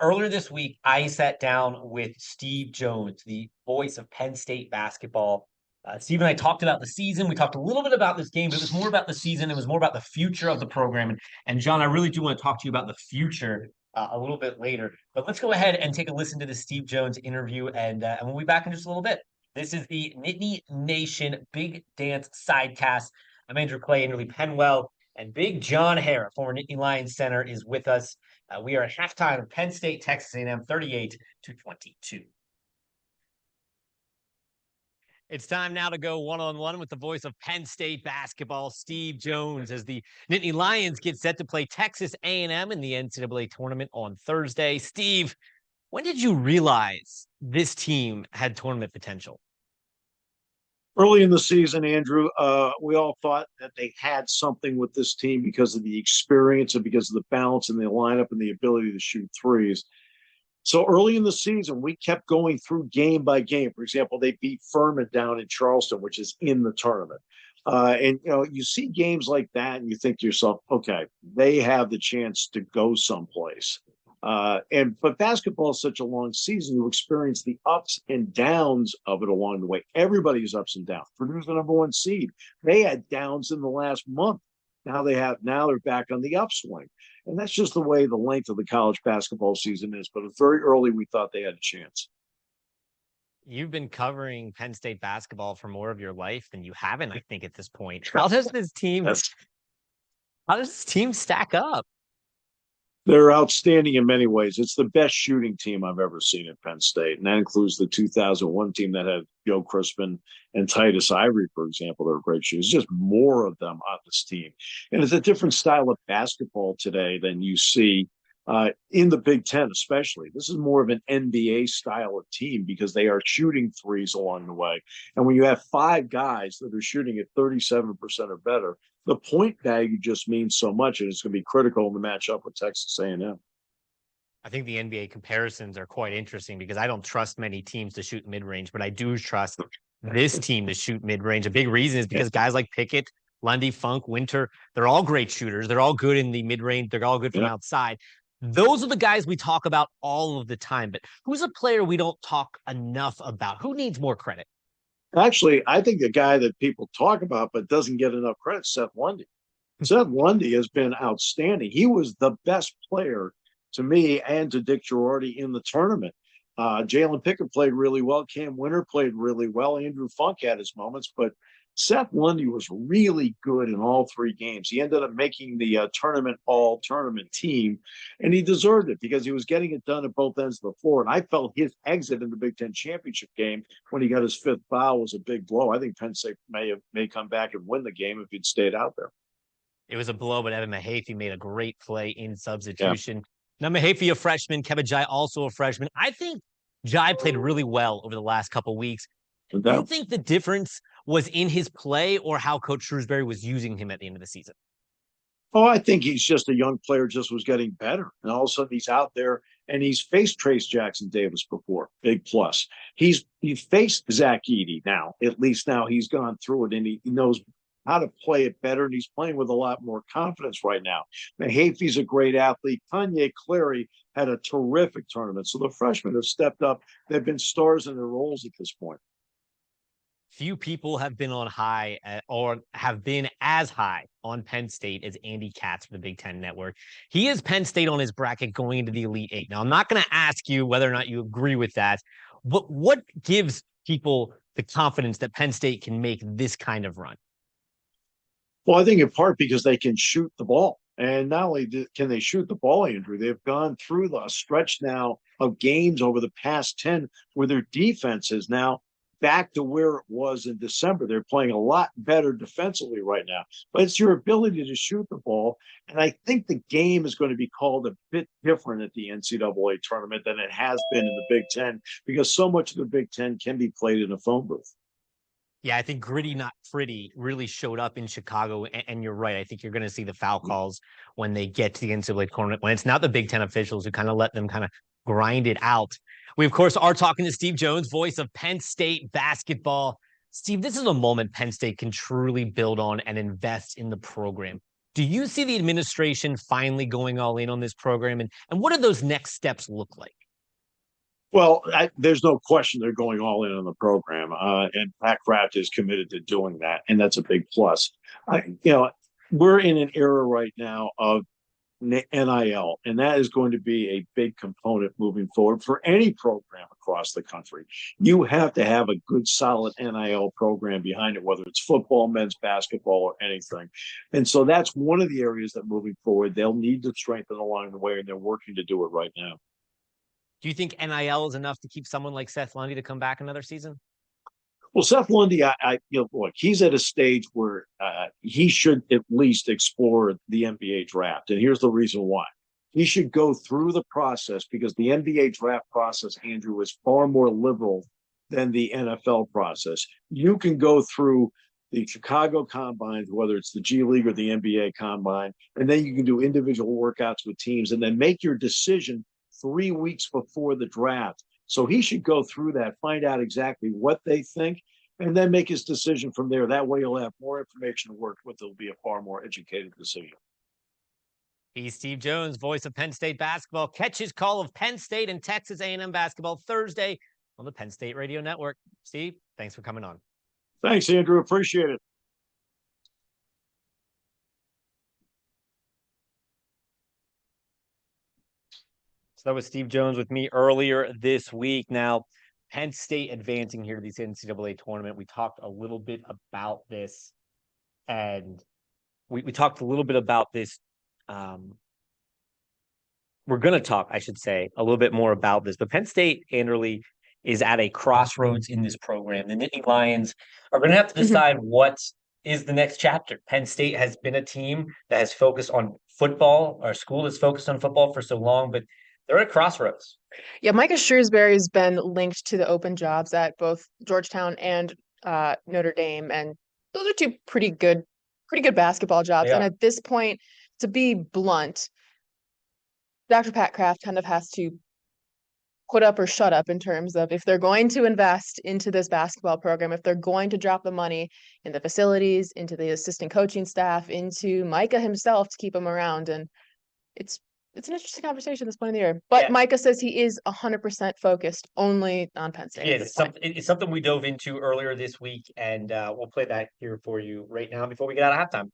Earlier this week, I sat down with Steve Jones, the voice of Penn State basketball. Steve and I talked about the season. We talked a little bit about this game, but it was more about the season. It was more about the future of the program. And John, I really do want to talk to you about the future a little bit later. But let's go ahead and take a listen to the Steve Jones interview, and we'll be back in just a little bit. This is the Nittany Nation Big Dance Sidecast. I'm Andrew Clay, Anderley Penwell, and Big John Harrar, former Nittany Lion center, is with us. We are at halftime of Penn State, Texas A&M, 38-22. It's time now to go one-on-one with the voice of Penn State basketball, Steve Jones, as the Nittany Lions get set to play Texas A&M in the NCAA tournament on Thursday. Steve, when did you realize this team had tournament potential? Early in the season, Andrew, we all thought that they had something with this team because of the experience and because of the balance in the lineup and the ability to shoot threes. So early in the season, we kept going through game by game. For example, they beat Furman down in Charleston, which is in the tournament. You see games like that and you think to yourself, okay, they have the chance to go someplace. But basketball is such a long season. You experience the ups and downs of it along the way. Everybody's ups and downs. Purdue's the number one seed. They had downs in the last month. Now they're back on the upswing. And that's just the way the length of the college basketball season is. But very early, we thought they had a chance. You've been covering Penn State basketball for more of your life than you haven't, I think, at this point. How does this team stack up? They're outstanding in many ways. It's the best shooting team I've ever seen at Penn State. And that includes the 2001 team that had Joe Crispin and Titus Ivory, for example. They're great shooters. Just more of them on this team. And it's a different style of basketball today than you see in the Big Ten, especially. This is more of an NBA style of team because they are shooting threes along the way. And when you have five guys that are shooting at 37% or better, the point value just means so much, and it's going to be critical in the matchup with Texas A&M. I think the NBA comparisons are quite interesting because I don't trust many teams to shoot mid-range, but I do trust this team to shoot mid-range. A big reason is because guys like Pickett, Lundy, Funk, Winter, they're all great shooters. They're all good in the mid-range. They're all good from outside. Those are the guys we talk about all of the time. But who's a player we don't talk enough about? Who needs more credit? Actually, I think the guy that people talk about but doesn't get enough credit is Seth Lundy. Seth Lundy has been outstanding. He was the best player to me and to Dick Girardi in the tournament. Jalen Pickett played really well. Cam Winter played really well. Andrew Funk had his moments, but Seth Lundy was really good in all three games. He ended up making the all-tournament team, and he deserved it because he was getting it done at both ends of the floor. And I felt his exit in the Big Ten championship game when he got his fifth foul was a big blow. I think Penn State may come back and win the game if he'd stayed out there. It was a blow, but Evan Mahaffey made a great play in substitution. Yeah. Now, Mahaffey, a freshman. Kevin Jai, also a freshman. I think Jai played really well over the last couple of weeks. Do you think the difference was in his play or how Coach Shrewsberry was using him at the end of the season? Oh, I think he's just a young player, just was getting better. And all of a sudden he's out there and he's faced Trace Jackson Davis before. Big plus. He faced Zach Edey now. At least now he's gone through it and he knows how to play it better. And he's playing with a lot more confidence right now. Mahaffey's a great athlete. Kanye Clary had a terrific tournament. So the freshmen have stepped up. They've been stars in their roles at this point. Few people have been on high or have been as high on Penn State as Andy Katz for the Big Ten Network. He is Penn State on his bracket going into the Elite Eight. Now, I'm not going to ask you whether or not you agree with that, but what gives people the confidence that Penn State can make this kind of run? Well, I think in part because they can shoot the ball. And not only can they shoot the ball, Andrew, they've gone through the stretch now of games over the past 10 where their defense is now back to where it was in December. They're playing a lot better defensively right now. But it's your ability to shoot the ball. And I think the game is going to be called a bit different at the NCAA tournament than it has been in the Big Ten because so much of the Big Ten can be played in a phone booth. Yeah, I think gritty, not pretty, really showed up in Chicago. And you're right. I think you're going to see the foul calls when they get to the NCAA tournament, when it's not the Big Ten officials who kind of let them kind of grind it out. We, of course, are talking to Steve Jones, voice of Penn State basketball. Steve, this is a moment Penn State can truly build on and invest in the program. Do you see the administration finally going all in on this program? And what do those next steps look like? Well, there's no question they're going all in on the program, and Pat Kraft is committed to doing that, and that's a big plus. We're in an era right now of NIL, and that is going to be a big component moving forward for any program across the country. You have to have a good, solid NIL program behind it, whether it's football, men's basketball, or anything. And so that's one of the areas that moving forward, they'll need to strengthen along the way, and they're working to do it right now. Do you think NIL is enough to keep someone like Seth Lundy to come back another season? Well, Seth Lundy, look, he's at a stage where he should at least explore the NBA draft. And here's the reason why. He should go through the process because the NBA draft process, Andrew, is far more liberal than the NFL process. You can go through the Chicago Combine, whether it's the G League or the NBA Combine, and then you can do individual workouts with teams and then make your decision 3 weeks before the draft. So he should go through that, find out exactly what they think, and then make his decision from there. That way he'll have more information to work with. It'll be a far more educated decision. He's Steve Jones, voice of Penn State basketball. Catch his call of Penn State and Texas A&M basketball Thursday on the Penn State Radio Network. Steve, thanks for coming on. Thanks, Andrew. Appreciate it. So that was Steve Jones with me earlier this week. Now, Penn State advancing here to this NCAA tournament. We talked a little bit about this, and we talked a little bit about this. We're going to talk, I should say, a little bit more about this. But Penn State, Anderley, is at a crossroads in this program. The Nittany Lions are going to have to decide what is the next chapter. Penn State has been a team that has focused on football. Our school has focused on football for so long, but they're at a crossroads. Yeah, Micah Shrewsberry has been linked to the open jobs at both Georgetown and Notre Dame, and those are two pretty good basketball jobs. Yeah. And at this point, to be blunt, Dr. Pat Kraft kind of has to put up or shut up in terms of if they're going to invest into this basketball program, if they're going to drop the money in the facilities, into the assistant coaching staff, into Micah himself to keep him around. And it's an interesting conversation at this point in the year. But yeah. Micah says he is 100% focused only on Penn State. Yeah, it's something we dove into earlier this week, and we'll play that here for you right now before we get out of halftime.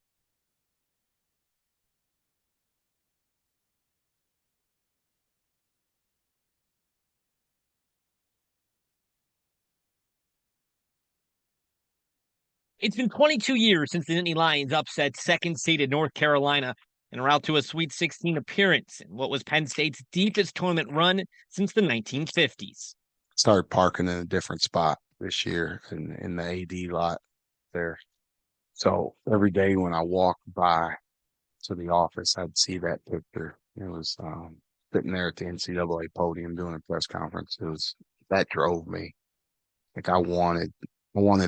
It's been 22 years since the Nittany Lions upset second-seeded North Carolina and are out to a Sweet 16 appearance in what was Penn State's deepest tournament run since the 1950s. Started parking in a different spot this year in the AD lot there. So every day when I walked by to the office, I'd see that picture. It was sitting there at the NCAA podium doing a press conference. That drove me. Like I wanted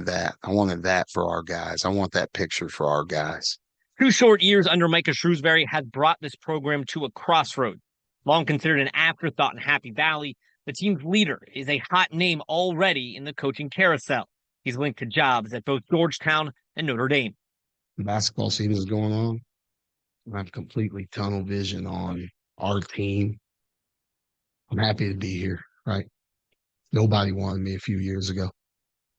that. I wanted that for our guys. I want that picture for our guys. 2 short years under Micah Shrewsberry has brought this program to a crossroad. Long considered an afterthought in Happy Valley, the team's leader is a hot name already in the coaching carousel. He's linked to jobs at both Georgetown and Notre Dame. The basketball season is going on. I have completely tunnel vision on our team. I'm happy to be here, right? Nobody wanted me a few years ago.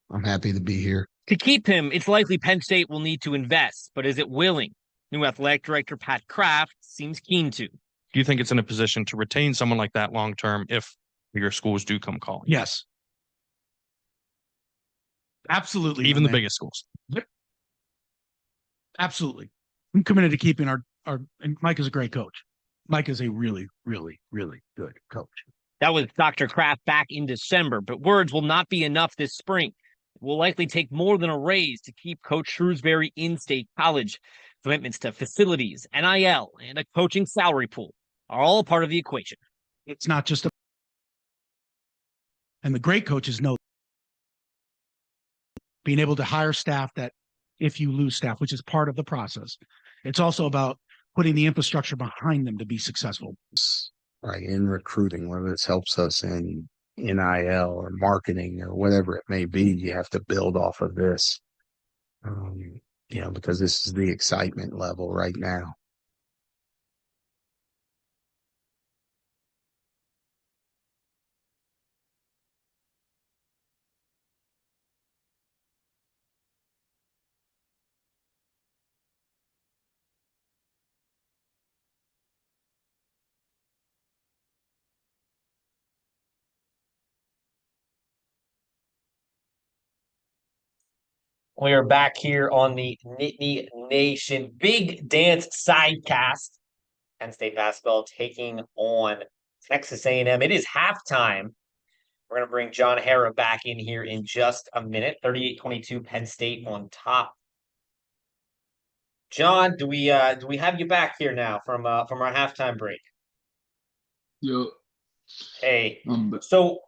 I'm happy to be here. To keep him, it's likely Penn State will need to invest, but is it willing? New athletic director Pat Kraft seems keen to. Do you think it's in a position to retain someone like that long term if bigger schools do come calling? Yes. Absolutely. Even the biggest schools. Absolutely. I'm committed to keeping our and Mike is a great coach. Mike is a really, really, really good coach. That was Dr. Kraft back in December, but words will not be enough this spring. It will likely take more than a raise to keep Coach Shrewsberry in State College. Commitments to facilities, NIL, and a coaching salary pool are all part of the equation. It's not just a, and the great coaches know being able to hire staff that if you lose staff, which is part of the process, it's also about putting the infrastructure behind them to be successful. Right, in recruiting, whether this helps us in NIL or marketing or whatever it may be, you have to build off of this. Because this is the excitement level right now. We are back here on the Nittany Nation Big Dance Sidecast. Penn State basketball taking on Texas A&M. It is halftime. We're going to bring John Harrar back in here in just a minute. 38-22 Penn State on top. John, do we have you back here now from our halftime break? Yo, Hey, so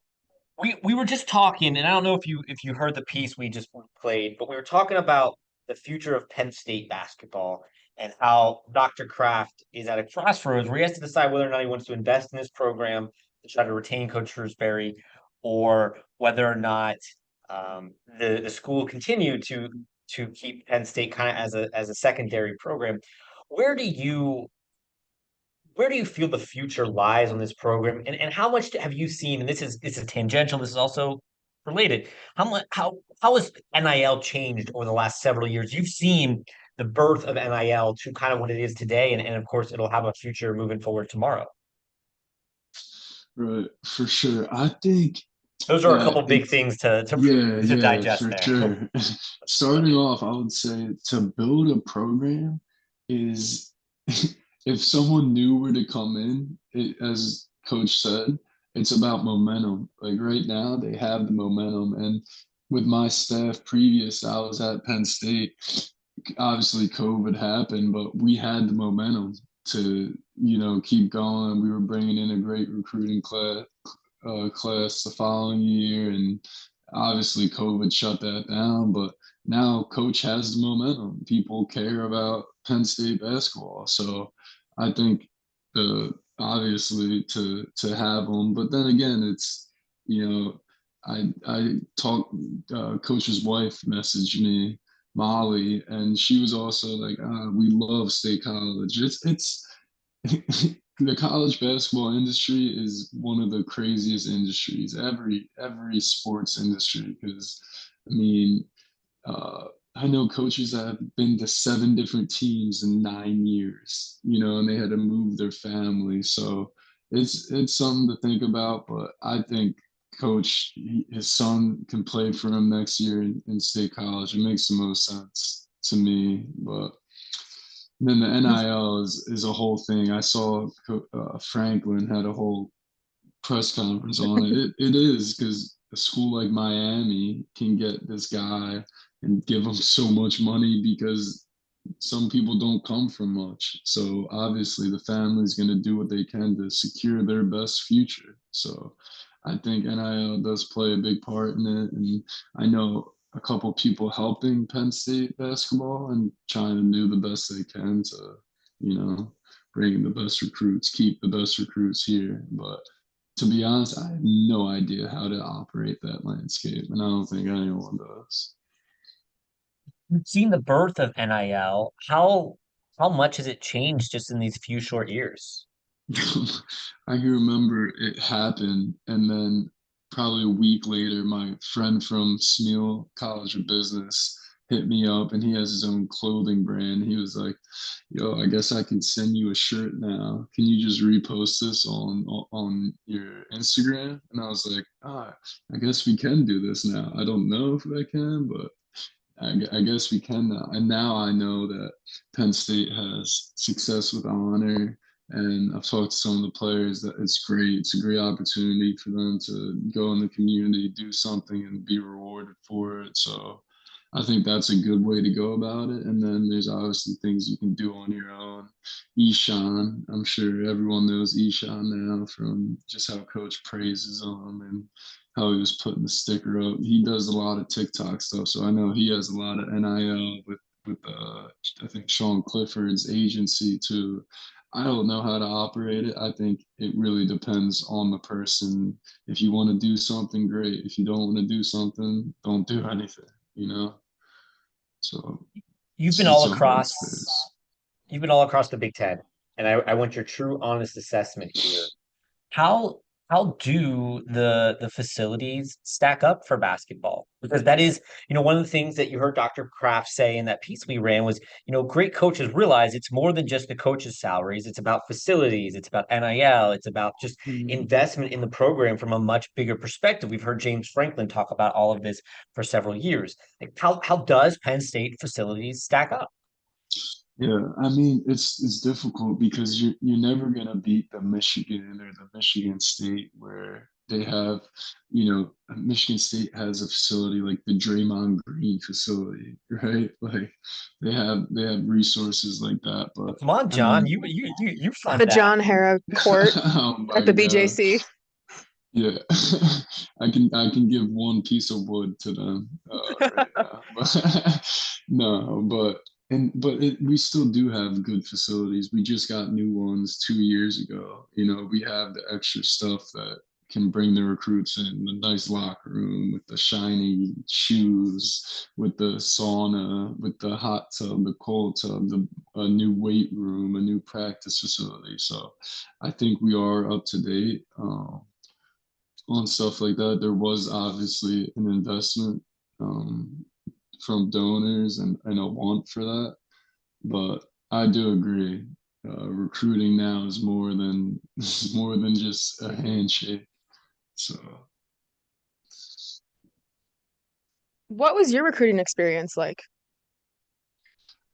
we were just talking, and I don't know if you heard the piece we just played, but we were talking about the future of Penn State basketball and how Dr. Kraft is at a crossroads where he has to decide whether or not he wants to invest in this program to try to retain Coach Shrewsberry, or whether or not the school continue to keep Penn State kind of as a secondary program. Where do you feel the future lies on this program, and how much have you seen? And this is tangential. This is also related. How has NIL changed over the last several years? You've seen the birth of NIL to kind of what it is today, and of course it'll have a future moving forward tomorrow. right, for sure. I think Those are a couple big things to digest for there. sure. Starting off, I would say to build a program is if someone knew where to come in, as Coach said, it's about momentum. Like right now, they have the momentum. And with my staff previous, I was at Penn State. Obviously, COVID happened, but we had the momentum to, keep going. We were bringing in a great recruiting class the following year, and obviously COVID shut that down. But now Coach has the momentum. People care about Penn State basketball, so I think obviously to have them. But then again, it's I talked. Coach's wife messaged me, Molly, and she was also like, "We love State College. It's." The college basketball industry is one of the craziest industries, every sports industry, because I mean, I know coaches that have been to 7 different teams in 9 years, and they had to move their family. So it's something to think about. But I think Coach, his son can play for him next year in State College. It makes the most sense to me. But then the NIL is a whole thing. I saw Franklin had a whole press conference on it. It is because a school like Miami can get this guy and give him so much money because some people don't come from much. So obviously the family's going to do what they can to secure their best future. So I think NIL does play a big part in it. And I know a couple people helping Penn State basketball and trying to do the best they can to, bring in the best recruits, keep the best recruits here. But to be honest, I have no idea how to operate that landscape, and I don't think anyone does. You've seen the birth of NIL. How much has it changed just in these few short years? I can remember it happened, and then probably a week later, my friend from Smeal College of Business hit me up, and he has his own clothing brand. He was like, "Yo, I guess I can send you a shirt now. Can you just repost this on your Instagram?" And I was like, I guess we can do this now. I don't know if I can, but I guess we can now. And now I know that Penn State has success with honor. And I've talked to some of the players that it's great. It's a great opportunity for them to go in the community, do something, and be rewarded for it. So I think that's a good way to go about it. And then there's obviously things you can do on your own. Eshan, I'm sure everyone knows Eshan now from just how Coach praises him and how he was putting the sticker up. He does a lot of TikTok stuff, so I know he has a lot of NIL with I think Sean Clifford's agency too. I don't know how to operate it. I think it really depends on the person. If you want to do something, great. If you don't want to do something, don't do anything. You know. So You've been it's all a hard across. space. You've been all across the Big Ten, and I want your true, honest assessment here. How how do the facilities stack up for basketball? Because that is, one of the things that you heard Dr. Kraft say in that piece we ran was, great coaches realize it's more than just the coaches' salaries. It's about facilities, it's about NIL, it's about just investment in the program from a much bigger perspective. We've heard James Franklin talk about all of this for several years. Like how does Penn State facilities stack up? Yeah, I mean it's difficult because you're never gonna beat the Michigan or the Michigan State where they have, Michigan State has a facility like the Draymond Green facility, right? Like they have resources like that, but Come on, I John, mean, you front The that. John Harrar court oh my at the God. BJC. Yeah, I can give one piece of wood to them right now, but no, we still do have good facilities. We just got new ones 2 years ago. We have the extra stuff that can bring the recruits in, the nice locker room with the shiny shoes, with the sauna, with the hot tub, the cold tub, a new weight room, a new practice facility. So I think we are up to date. On stuff like that. There was obviously an investment from donors and a want for that, but I do agree. Recruiting now is more than more than just a handshake. So What was your recruiting experience like?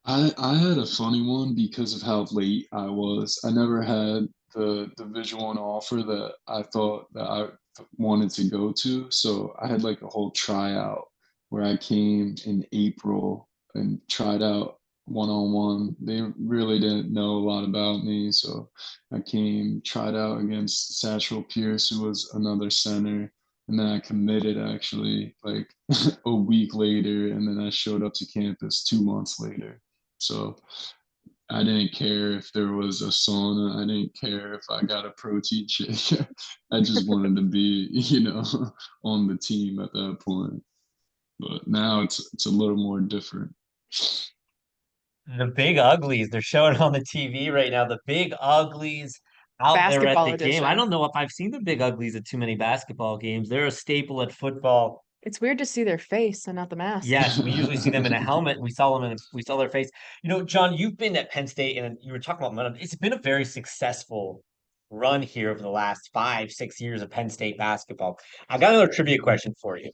I had a funny one because of how late I was. I never had the Division One offer that I thought that I wanted to go to. So I had like a whole tryout where I came in April and tried out one on one. They really didn't know a lot about me, so I came, tried out against Satchel Pierce, who was another center, and then I committed actually like a week later, and then I showed up to campus 2 months later. So I didn't care if there was a sauna. I didn't care if I got a protein shake. I just wanted to be, on the team at that point. But now it's a little more different. The big uglies, they're showing on the TV right now. The big uglies out there at Basketball the game. I edition. don't know if I've seen the big uglies at too many basketball games. They're a staple at football. It's weird to see their face and not the mask. Yes, we usually see them in a helmet, and we saw their face. John, you've been at Penn State, and you were talking about momentum. It's been a very successful run here over the last 5, 6 years of Penn State basketball. I got another trivia question for you.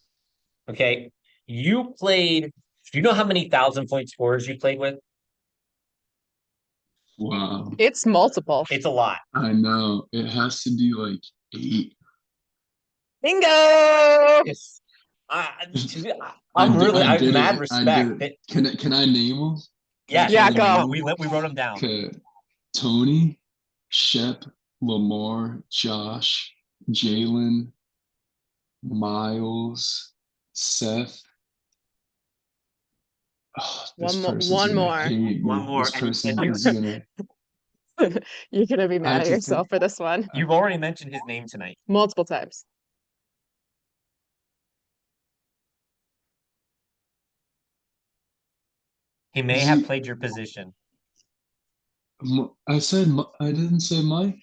Okay, you played. Do you know how many 1,000-point scorers you played with? Wow. It's multiple. It's a lot. I know. It has to be like 8. Bingo! Yes. I have did mad it. respect. Can I name them? Yeah, Yeah, go. We wrote them down. Okay. Tony, Shep, Lamar, Josh, Jalen, Miles, Seth. Oh, this person's One gonna more. hate One me. more. This person And is gonna. You're gonna be I mad at just yourself for this one. you've already mentioned his name tonight. Multiple times. He may Is have he? played your position. I didn't say Mike.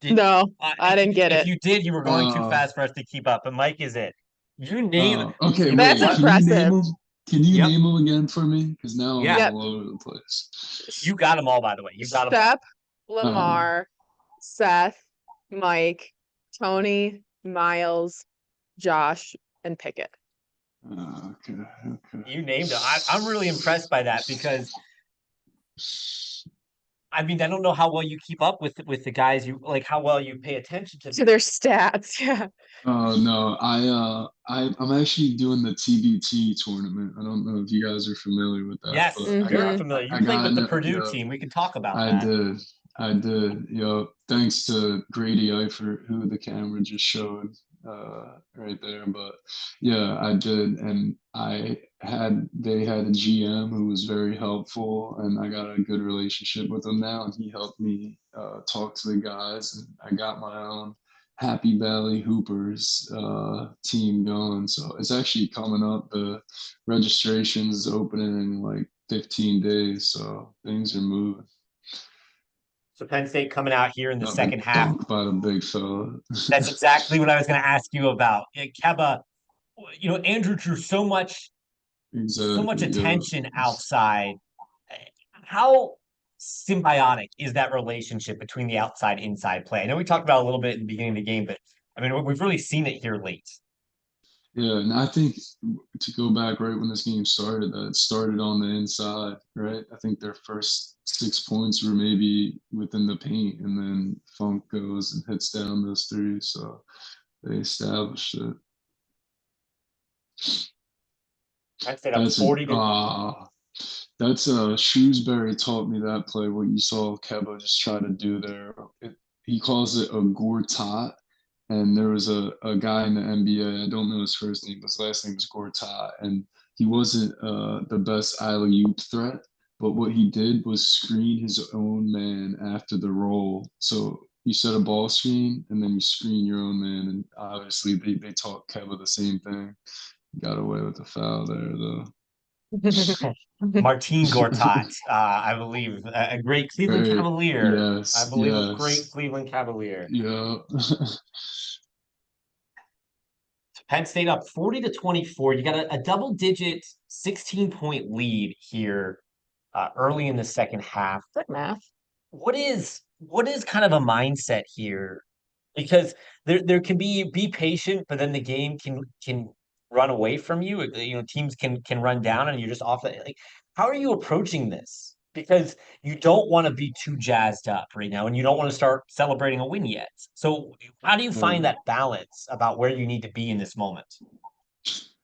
No, I didn't get If it. you did, you were going too Uh, fast for us to keep up. But Mike is it. You name. okay, That's wait. What? Can you name impressive. them? Can you Yep. name them again for me? Because now I'm Yeah. Yep. all over the place. You got them all, by the way. You got them. Shep, Lamar, Seth, Mike, Tony, Miles, Josh, and Pickett. Okay. You named it. I'm really impressed by that because I mean I don't know how well you keep up with the guys you like, how well you pay attention to To their stats. Yeah. No, I'm actually doing the TBT tournament. I don't know if you guys are familiar with that, Yes, but very familiar. You I played got with in the it. Purdue Yeah, team. We can talk about I that. did. I did. Thanks to Grady Eifert, who the camera just showed right there. But yeah, I did. And they had a GM who was very helpful, and I got a good relationship with him now. And he helped me talk to the guys. And I got my own Happy Valley Hoopers team going. So it's actually coming up. The registration's opening in like 15 days. So things are moving. So Penn State coming out here in the Got the second half. dunk by the big fella. That's exactly what I was going to ask you about. Yeah, Keba, Andrew drew so much Exactly. Yeah. attention outside. How symbiotic is that relationship between the outside inside play? I know we talked about it a little bit in the beginning of the game, but I mean we've really seen it here late. Yeah, and I think to go back right when this game started, that it started on the inside, right? I think their first 6 points were maybe within the paint, and then Funk goes and hits down those threes. So they established it. Penn State up 40 to That's Shrewsberry taught me that play. What you saw Keba just try to do there. He calls it a Gortat. And there was a guy in the NBA, I don't know his first name, but his last name was Gortat. And he wasn't the best alley-oop threat, but what he did was screen his own man after the roll. So you set a ball screen, and then you screen your own man. And obviously they taught Keba the same thing. Got away with the foul there, though. Martin Gortat, I believe, a great Cleveland Right. Cavalier. I Yes, believe a great yes. Cleveland Cavalier. Yeah. Penn State up 40 to 24. You got a double-digit 16-point lead here early in the second half. Good math. What is kind of a mindset here? Because there can be patient, but then the game can run away from you. Teams can run down and you're just off. Like, how are you approaching this? Because you don't want to be too jazzed up right now, and you don't want to start celebrating a win yet. So, how do you find that balance about where you need to be in this moment?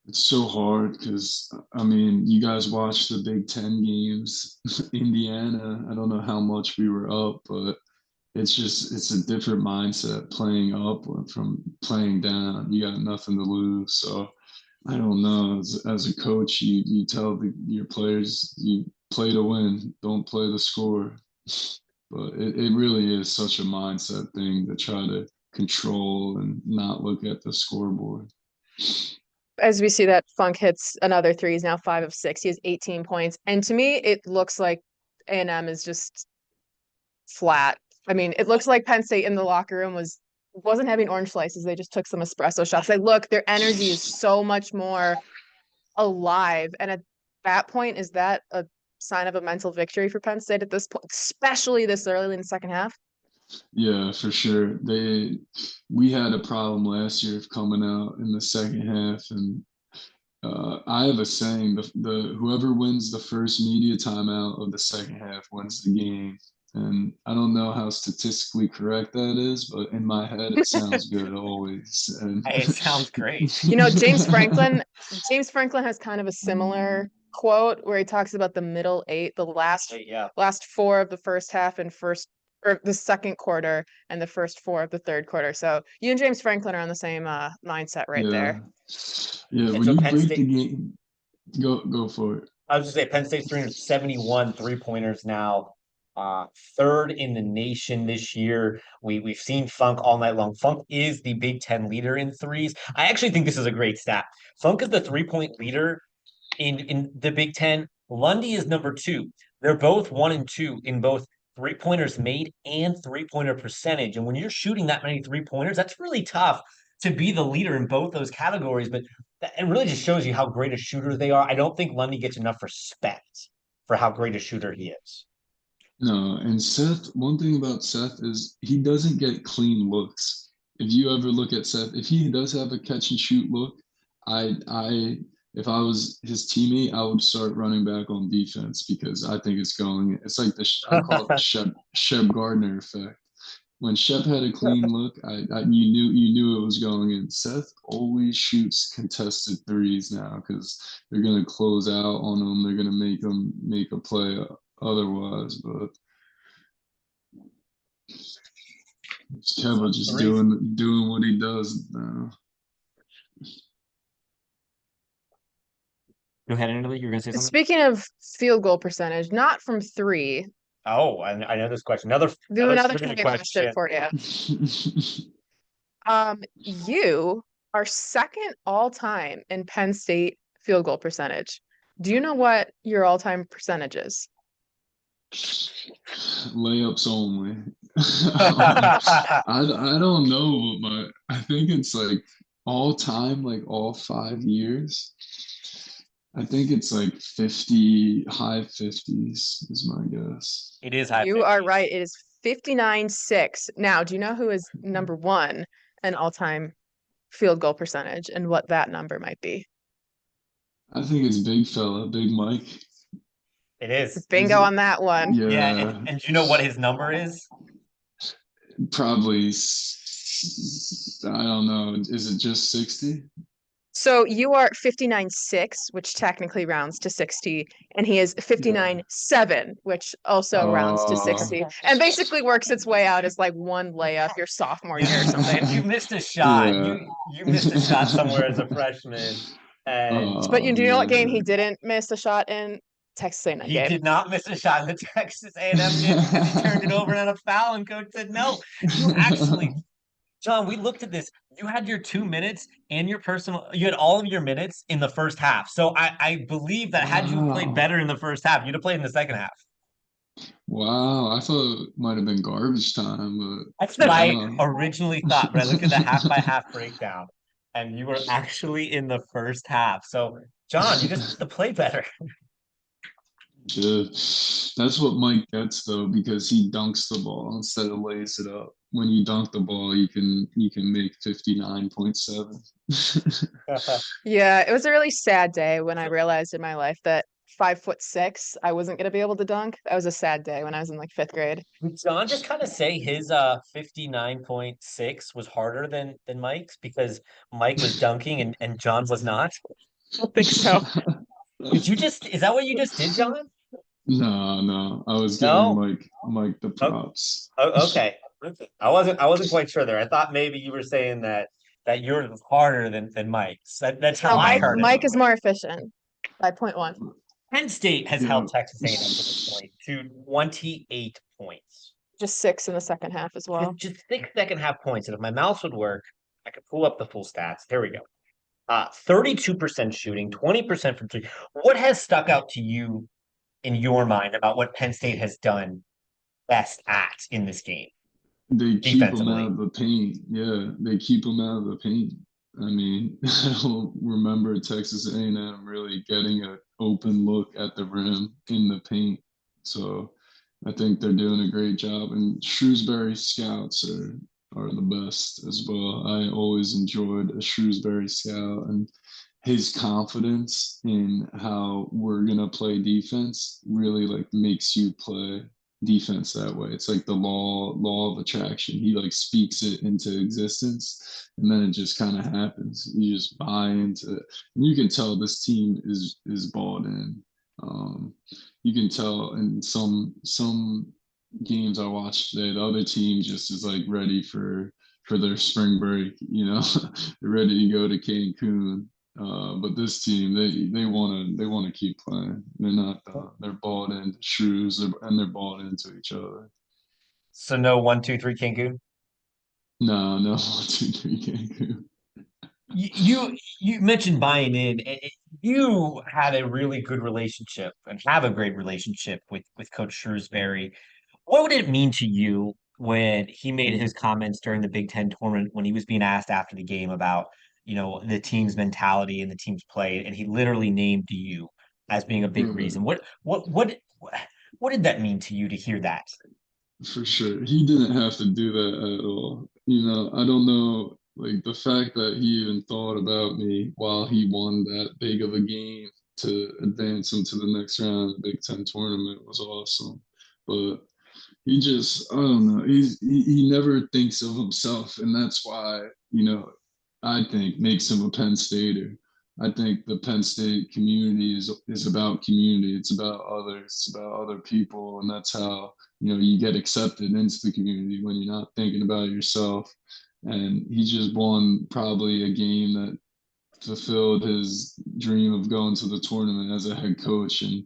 It's so hard because I mean, you guys watched the Big Ten games. Indiana, I don't know how much we were up, but it's a different mindset playing up from playing down. You got nothing to lose. So I don't know. As a coach, you tell your players you play to win, don't play the score. But it really is such a mindset thing to try to control and not look at the scoreboard. As we see that Funk hits another three, he's now 5 of 6. He has 18 points. And to me, it looks like A&M is just flat. I mean, it looks like Penn State in the locker room wasn't having orange slices. They just took some espresso shots. Like, look, their energy is so much more alive. And at that point, is that a sign of a mental victory for Penn State at this point, especially this early in the second half? Yeah, for sure. We had a problem last year of coming out in the second half, and I have a saying: the whoever wins the first media timeout of the second half wins the game. And I don't know how statistically correct that is, but in my head, it sounds good always. And It sounds great. James Franklin has kind of a similar quote where he talks about the middle eight, the last 4 of the first half and or the second quarter and the first 4 of the third quarter. So you and James Franklin are on the same mindset right there. Yeah, when so you Penn break State, the game, go for it. I was just say Penn State's 371 3-pointers now. Third in the nation this year. We've seen Funk all night long. Funk is the Big Ten leader in threes. I actually think this is a great stat. Funk is the 3-point leader in the Big Ten. Lundy is number 2. They're both 1 and 2 in both 3-pointers made and 3-pointer percentage. And when you're shooting that many 3-pointers, that's really tough to be the leader in both those categories. But it really just shows you how great a shooter they are. I don't think Lundy gets enough respect for how great a shooter he is. No, and Seth, one thing about Seth is he doesn't get clean looks. If you ever look at Seth, if he does have a catch and shoot look, I if I was his teammate, I would start running back on defense because I think it's going. It's like I call it the Shep Gardner effect. When Shep had a clean look, you knew it was going in. Seth always shoots contested threes now because they're gonna close out on him. They're gonna make him make a play otherwise. But Kevin just doing what he does now. Go ahead, Anderley. You were going to say something? Speaking of field goal percentage, not from three. Oh, I know this question. Another trivia question for you. You are second all time in Penn State field goal percentage. Do you know what your all-time percentage is? Layups only. I don't know, but I think it's like all time, like all 5 years. I think it's like 50, high 50s is my guess. It is high. You are right. It is 59.6. Now, do you know who is number one in all-time field goal percentage and what that number might be? I think it's big fella, Big Mike. It is. Bingo on that one. Yeah. And do you know what his number is? Probably, I don't know. Is it just 60? So you are 59.6, which technically rounds to 60, and he is 59.7, which also rounds to 60, and basically works its way out as like one layup your sophomore year or something. You missed a shot. Yeah. You missed a shot somewhere as a freshman. And But do you know what game he didn't miss a shot in? Texas A&M he game. did not miss a shot in the Texas A&M game because he turned it over on a foul, and coach said no. You actually, John, we looked at this. You had your 2 minutes and you had all of your minutes in the first half. So I believe that had you played better in the first half, you'd have played in the second half. Wow, I thought it might have been garbage time, but That's what I originally thought, but I looked at the half by half breakdown, and you were actually in the first half. So, John, you just have to play better. Yeah, that's what Mike gets though, because he dunks the ball instead of lays it up. When you dunk the ball, you can make 59.7. Yeah, it was a really sad day when I realized in my life that 5'6", I wasn't gonna be able to dunk. That was a sad day when I was in like 5th grade. Did John just kind of say his 59.6 was harder than Mike's because Mike was dunking and John was not? I don't think so. Is that what you just did, John? No, I was giving Mike the props. Oh, okay. I wasn't quite sure there. I thought maybe you were saying that yours was harder than Mike's. That's how I heard it. Mike is more efficient by 0.1. Penn State has held Texas A&M to this point to 28 points. Just 6 in the second half as well. Just 6 second half points. And if my mouse would work, I could pull up the full stats. There we go. 32% shooting, 20% from three. What has stuck out to you in your mind about what Penn State has done best at in this game? They keep them out of the paint. Yeah, they keep them out of the paint. I mean, I don't remember Texas A&M really getting an open look at the rim in the paint. So I think they're doing a great job. And Shrewsberry scouts are the best as well. I always enjoyed a Shrewsberry scout, and his confidence in how we're gonna play defense really like makes you play defense that way. It's like the law of attraction. He like speaks it into existence, and then it just kind of happens. You just buy into it, and you can tell this team is bought in. You can tell in some games I watched today, the other team just is like ready for their spring break. You know, they're ready to go to Cancun. But this team, they want to keep playing. They're not. They're bought into Shrews, and they're bought into each other. So no 1, 2, 3 Cancun. No 1, 2, 3 Cancun. You mentioned buying in. You had a really good relationship and have a great relationship with Coach Shrewsberry. What would it mean to you when he made his comments during the Big Ten tournament when he was being asked after the game about, the team's mentality and the team's play, and he literally named you as being a big reason? What did that mean to you to hear that? For sure. He didn't have to do that at all. I don't know Like the fact that he even thought about me while he won that big of a game to advance him to the next round of the Big Ten tournament was awesome. But he just, I don't know, he never thinks of himself, and that's why, I think makes him a Penn Stater. I think the Penn State community is about community. It's about others. It's about other people, and that's how you get accepted into the community when you're not thinking about yourself. And he just won probably a game that fulfilled his dream of going to the tournament as a head coach, and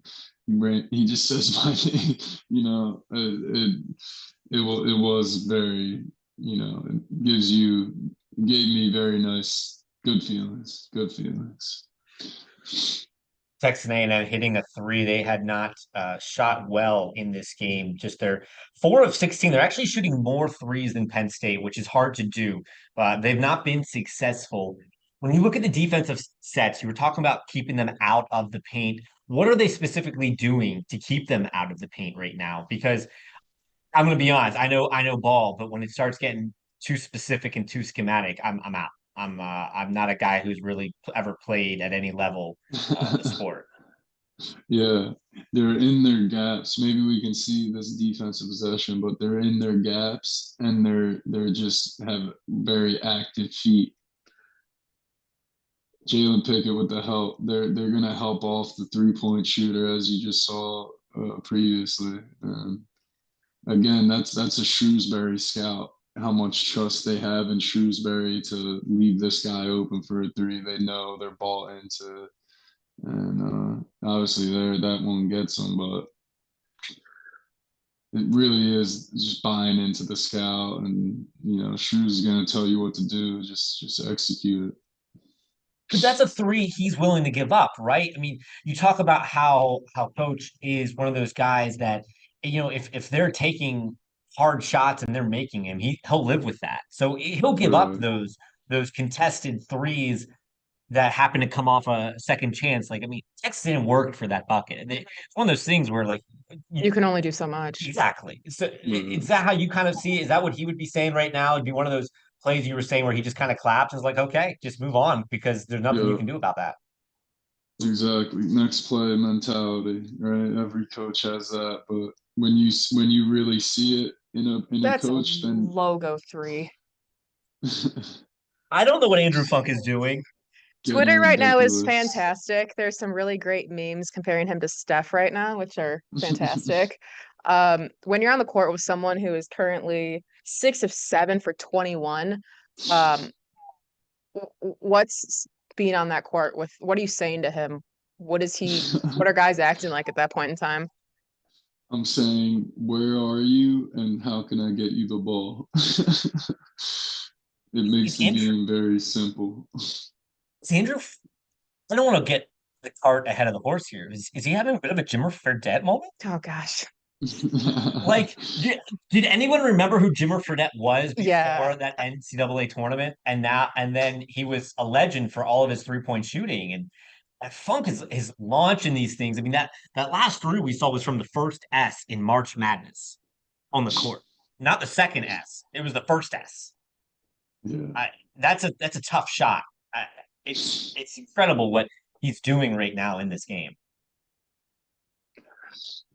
he just says my name. It was very, it gave me very nice, good feelings. Texas A&M hitting a three. They had not shot well in this game. Just they're 4 of 16. They're actually shooting more threes than Penn State, which is hard to do. They've not been successful. When you look at the defensive sets, you were talking about keeping them out of the paint. What are they specifically doing to keep them out of the paint right now? Because I'm going to be honest, I know ball, but when it starts getting too specific and too schematic, I'm out. I'm not a guy who's really ever played at any level of the sport. Yeah, they're in their gaps. Maybe we can see this defensive possession, but they're in their gaps and they're just have very active feet. Jalen Pickett with the help, they're gonna help off the 3-point shooter as you just saw previously. Again, that's a Shrewsberry scout. How much trust they have in Shrewsberry to leave this guy open for a three. They know they're bought into, and obviously that one gets them, but it really is just buying into the scout, and Shrews is gonna tell you what to do. Just execute it. Because that's a three he's willing to give up, right? I mean, you talk about how Coach is one of those guys that, if they're taking hard shots and they're making him, he'll live with that. So he'll give up Right. those contested threes that happen to come off a second chance. Like, I mean, Texas didn't work for that bucket. It's one of those things where, like, You can only do so much. exactly. So is Right. that how you kind of see it? Is that what he would be saying right now? It'd be one of those plays you were saying where he just kind of clapped and was like, okay, just move on because there's nothing you Yeah. can do about that. Exactly. Next play mentality, right? Every coach has that, but when you really see it in a That's a coach, then logo three. I don't know what Andrew Funk is doing. Twitter getting right now is ridiculous. fantastic. There's some really great memes comparing him to Steph right now, which are fantastic. When you're on the court with someone who is currently 6 of 7 for 21, um, what's being on that court with? What are you saying to him? What are guys acting like at that point in time? I'm saying, where are you and how can I get you the ball? It makes Is the Andrew, game very simple. is Andrew, I don't want to get the cart ahead of the horse here. Is he having a bit of a Jimmer Fredette moment? Oh gosh. Like, did anyone remember who Jimmer Fredette was Yeah. before that NCAA tournament? And then he was a legend for all of his 3-point shooting. And that Funk is launching these things. I mean, that last three we saw was from the first S in March Madness on the court, not the second S. It was the first S. Yeah. That's a tough shot. It's incredible what he's doing right now in this game.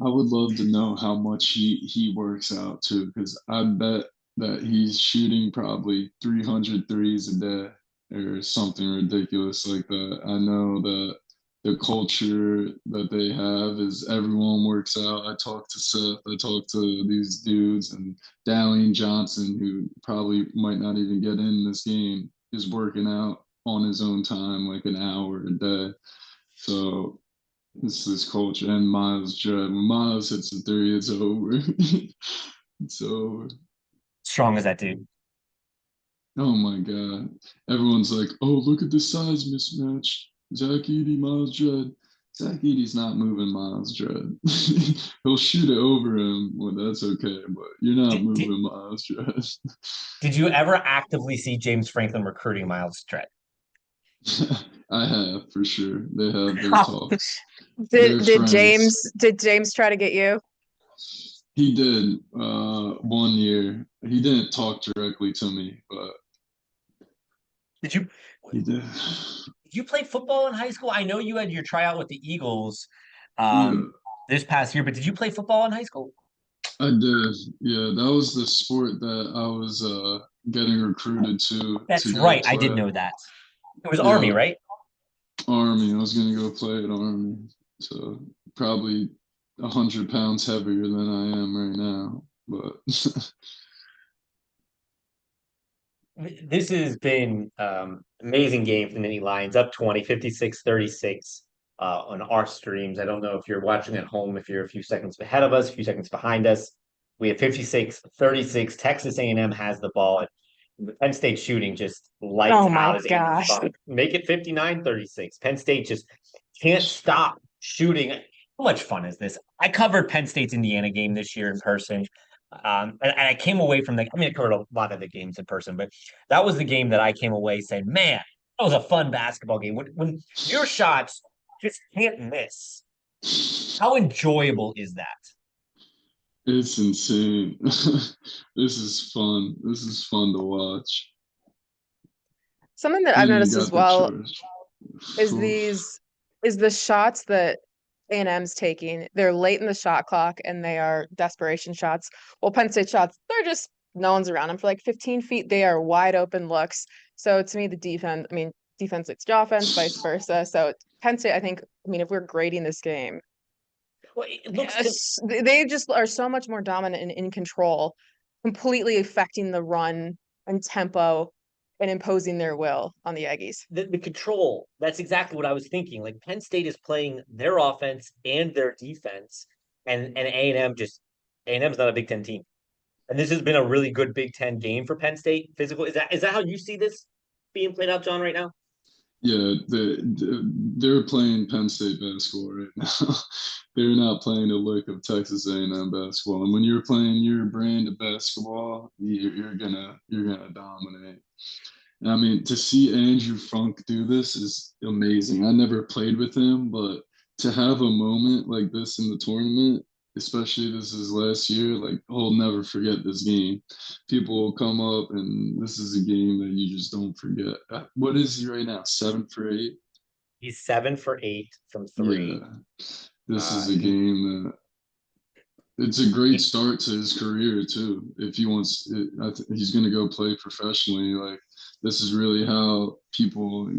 I would love to know how much he works out too, because I bet that he's shooting probably 300 threes a day or something ridiculous like that. I know that the culture that they have is everyone works out. I talked to Seth, I talked to these dudes, and Dalian Johnson, who probably might not even get in this game, is working out on his own time, like an hour a day. So this is culture. And Miles Judd. When Miles hits a three, it's over. It's over. Strong as that dude. Oh my God. Everyone's like, oh, look at the size mismatch. Zach Edey, Miles Judd. Zach Edey's not moving Miles Judd. He'll shoot it over him. Well, that's okay, but you're not moving Miles Judd. Did you ever actively see James Franklin recruiting Miles Judd? I have, for sure. They have their talks. Did James try to get you? He did 1 year. He didn't talk directly to me, but Did you He did. did you play football in high school? I know you had your tryout with the Eagles Yeah, this past year, but did you play football in high school? I did. Yeah, that was the sport that I was getting recruited to That's go right. I did play. know that. It was Army, Yeah, right? Army. I was gonna go play at Army. So probably 100 pounds heavier than I am right now. But This has been amazing game for the Nittany Lions, up 20, 56-36 on our streams. I don't know if you're watching at home, if you're a few seconds ahead of us, a few seconds behind us. We have 56-36. Texas A&M has the ball. And the Penn State shooting just lights Oh my out as Andrew gosh. Funk. Make it 59-36. Penn State just can't stop shooting. How much fun is this? I covered Penn State's Indiana game this year in person. And I came away from I covered a lot of the games in person, but that was the game that I came away saying, man, that was a fun basketball game. When your shots just can't miss, how enjoyable is that? it's insane. This is fun. This is fun to watch. Something that I've And you noticed as got the well charge. is the shots that A&M's taking. They're late in the shot clock and they are desperation shots. Well, Penn State shots, they're just no one's around them for like 15 feet. They are wide open looks. So to me, defense leads to offense, vice versa. So Penn State, if we're grading this game, Well, it looks they just are so much more dominant and in control, completely affecting the run and tempo and imposing their will on the Aggies. the control. That's exactly what I was thinking. Like Penn State is playing their offense and their defense, and A&M's not a Big Ten team. And this has been a really good Big Ten game for Penn State. Physical is that how you see this being played out, John, right now? Yeah, they're playing Penn State basketball right now. They're not playing a lick of Texas A&M basketball. And when you're playing your brand of basketball, you're gonna dominate. And I mean, to see Andrew Funk do this is amazing. I never played with him, but to have a moment like this in the tournament, especially this is last year, like he'll never forget this game. People will come up, and this is a game that you just don't forget. What is he right now? 7 for 8. He's 7 for 8 from three. Yeah, this is a game that it's a great start to his career too. If he wants, he's going to go play professionally. Like this is really how people,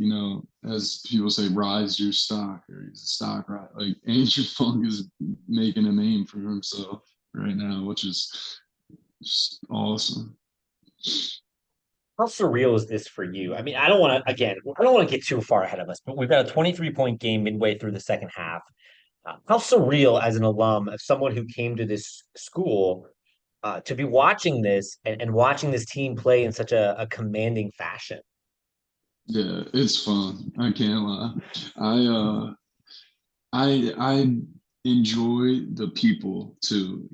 as people say, rise your stock or he's a stock right. Like Andrew Funk is making a name for himself right now, which is just awesome. How surreal is this for you? I mean, I don't want to get too far ahead of us, but we've got a 23-point game midway through the second half. How surreal as an alum, as someone who came to this school, to be watching this and watching this team play in such a commanding fashion. Yeah, it's fun. I can't lie. I enjoy the people too,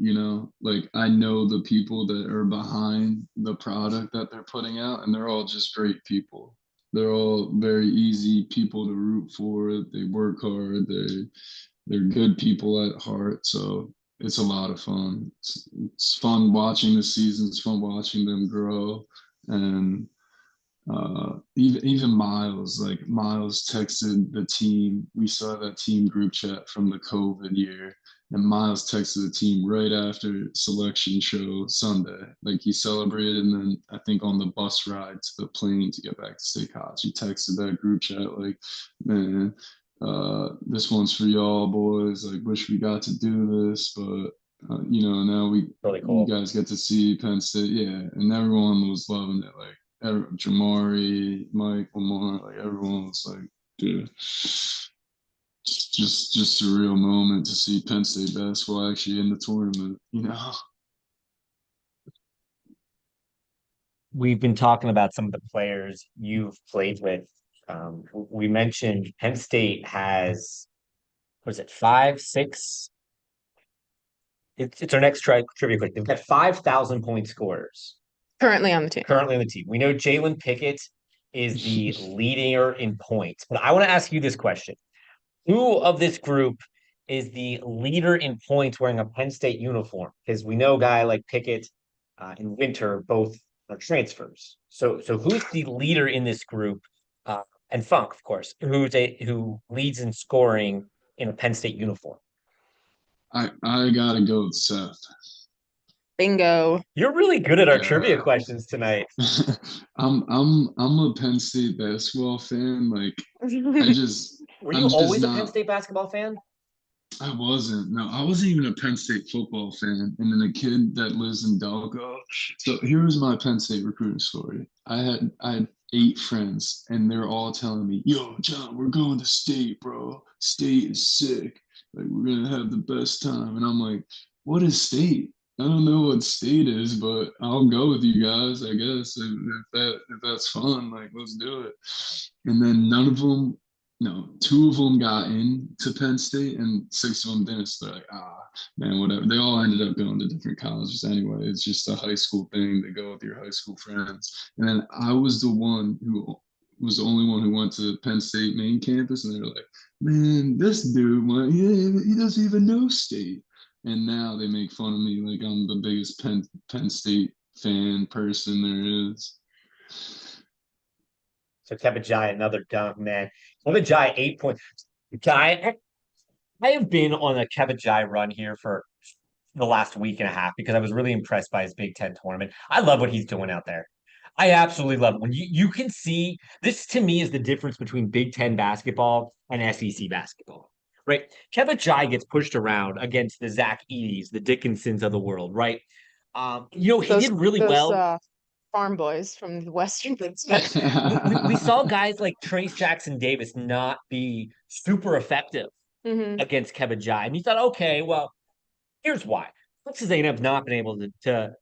like I know the people that are behind the product that they're putting out, and they're all just great people. They're all very easy people to root for. They work hard. They're good people at heart. So it's a lot of fun. It's fun watching the season. It's fun watching them grow. And even Miles texted the team. We saw that team group chat from the COVID year, and Miles texted the team right after selection show Sunday. Like he celebrated, and then I think on the bus ride to the plane to get back to State College, he texted that group chat like, "Man, this one's for y'all boys. Like, wish we got to do this, but." Now Really cool. you guys get to see Penn State, yeah, and everyone was loving it. Like Jamari, Mike, Lamar, like everyone was like, dude, just a real moment to see Penn State basketball actually in the tournament, We've been talking about some of the players you've played with. We mentioned Penn State has, what is it, 5, 6? It's our next trivia question. They've got 5,000 point scorers Currently on the team. currently on the team. We know Jalen Pickett is the leader in points, but I want to ask you this question. Who of this group is the leader in points wearing a Penn State uniform? Because we know a guy like Pickett and Winter both are transfers. So who's the leader in this group? And Funk, of course, who leads in scoring in a Penn State uniform. I gotta go with Seth. Bingo. You're really good at our Yeah. trivia questions tonight. I'm a Penn State basketball fan. Like Were you I'm just always a not. Penn State basketball fan? I wasn't. No, I wasn't even a Penn State football fan. And then a kid that lives in Delco. So here was my Penn State recruiting story. I had 8 friends, and they're all telling me, "Yo, John, we're going to State, bro. State is sick. Like we're gonna have the best time." And I'm like, "What is State? I don't know what State is, but I'll go with you guys, I guess. If that's fun, like let's do it." And then none of them. No, 2 of them got into Penn State and 6 of them didn't. So they're like, man, whatever. They all ended up going to different colleges anyway. It's just a high school thing to go with your high school friends. And then I was the only one who went to Penn State main campus, and they're like, "Man, this dude, he doesn't even know State." And now they make fun of me like I'm the biggest Penn State fan person there is. So Kevin Jai, another dunk, man. Kevin Jai, 8 points. Jai, I have been on a Kevin Jai run here for the last week and a half because I was really impressed by his Big Ten tournament. I love what he's doing out there. I absolutely love it. When you can see this, to me, is the difference between Big Ten basketball and SEC basketball, right? Kevin Jai gets pushed around against the Zach Edey's, the Dickinsons of the world, right? He did really well. Farm boys from the Western. we saw guys like Trace Jackson Davis not be super effective against Kevin Jai. And you thought, okay, well, here's why. Texas A&M's not been able to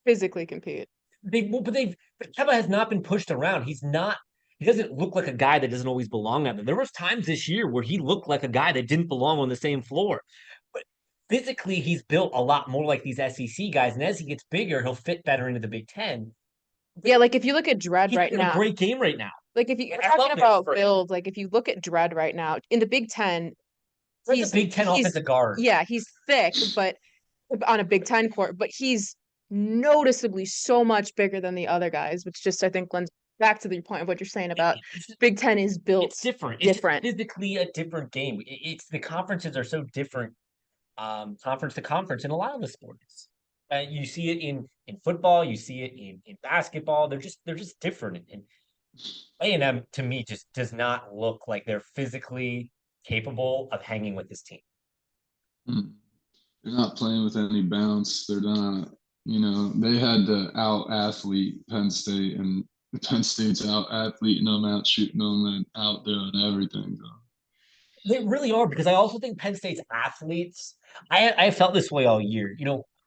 physically compete. But Kevin has not been pushed around. He doesn't look like a guy that doesn't always belong out there. There was times this year where he looked like a guy that didn't belong on the same floor. But physically, he's built a lot more like these SEC guys. And as he gets bigger, he'll fit better into the Big Ten. Yeah, like if you look at Dredd right now, a great game right now. Like if you're talking about build, like if you look at Dredd right now in the Big Ten, he's a Big Ten offensive guard. Yeah, he's thick, but on a Big Ten court, but he's noticeably so much bigger than the other guys, which just I think lends back to the point of what you're saying about Big Ten is built. It's different. It's physically a different game. It's the conferences are so different, conference to conference in a lot of the sports. You see it in football. You see it in basketball. They're just different. And A&M to me just does not look like they're physically capable of hanging with this team. They're not playing with any bounce. They're not. They had to out athlete Penn State, and Penn State's out athleting them, out shooting them, and out doing everything. They really are, because I also think Penn State's athletes. I felt this way all year.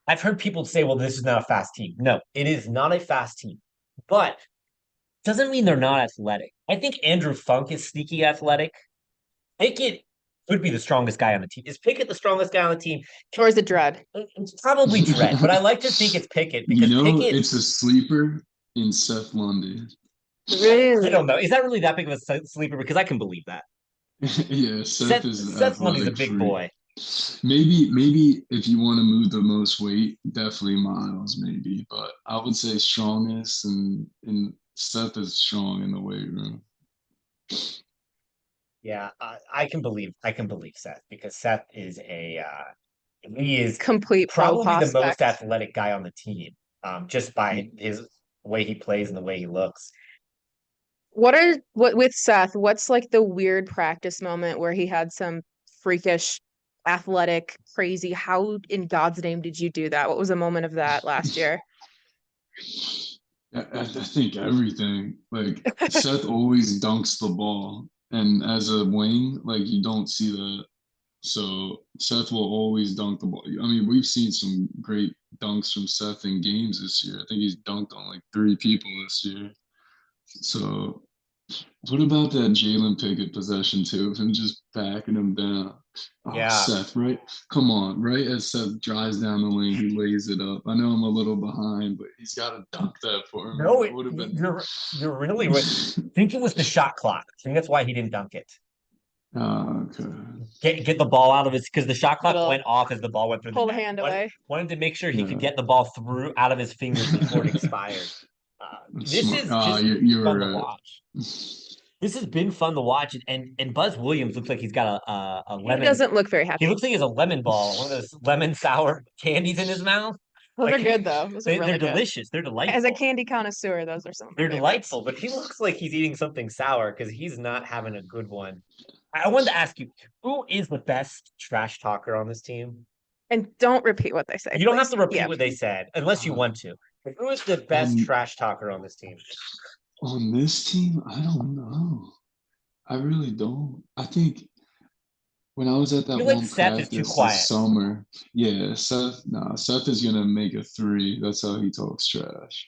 I've heard people say, well, this is not a fast team. No, it is not a fast team. But doesn't mean they're not athletic. I think Andrew Funk is sneaky athletic. Pickett could be the strongest guy on the team. Is Pickett the strongest guy on the team? Or is it Dredd? It's probably Dredd, but I like to think it's Pickett because Pickett, it's a sleeper in Seth Lundy. Really? I don't know. Is that really that big of a sleeper? Because I can believe that. Yeah, Seth Lundy's a big boy. Maybe if you want to move the most weight, definitely Miles, maybe. But I would say strongest, and Seth is strong in the weight room. Yeah, I can believe Seth, because Seth is he is complete probably the most athletic guy on the team, just by his way he plays and the way he looks. What with Seth? What's like the weird practice moment where he had some freakish, athletic, crazy? How in God's name did you do that? What was a moment of that last year? I think everything. Like Seth always dunks the ball, and as a wing, like you don't see that. So Seth will always dunk the ball. I mean, we've seen some great dunks from Seth in games this year. I think he's dunked on like 3 people this year. So what about that Jalen Pickett possession too, of him just backing him down? Oh, yeah. Seth, right? Come on, right as Seth drives down the lane, he lays it up. I know I'm a little behind, but he's got to dunk that for him. No, you're really right. I think it was the shot clock. I think that's why he didn't dunk it. Okay. Get the ball out of his because the shot clock Little went off as the ball went through pull the the net. hand away. Wanted to make sure he could Yeah. get the ball through out of his fingers before it expired. This Smart. is just You fun to were right. watch. This has been fun to watch, and Buzz Williams looks like he's got a He lemon. doesn't look very He happy. looks like he has a lemon ball, one of those lemon sour candies in his mouth. Those are Like, good though. Those are they're really good. delicious. They're delightful. As a candy connoisseur, those are some of my They're favorites. delightful, but he looks like he's eating something sour because he's not having a good one. I wanted to ask you, who is the best trash talker on this team? And don't repeat what they say. You don't have please. to repeat Yeah. what they said unless you want to. But who is the best trash talker on this team? On this team, I don't know. I really don't. I think when I was at that feel like one Seth is too practice quiet. this summer, yeah, Seth is gonna make a three. That's how he talks trash.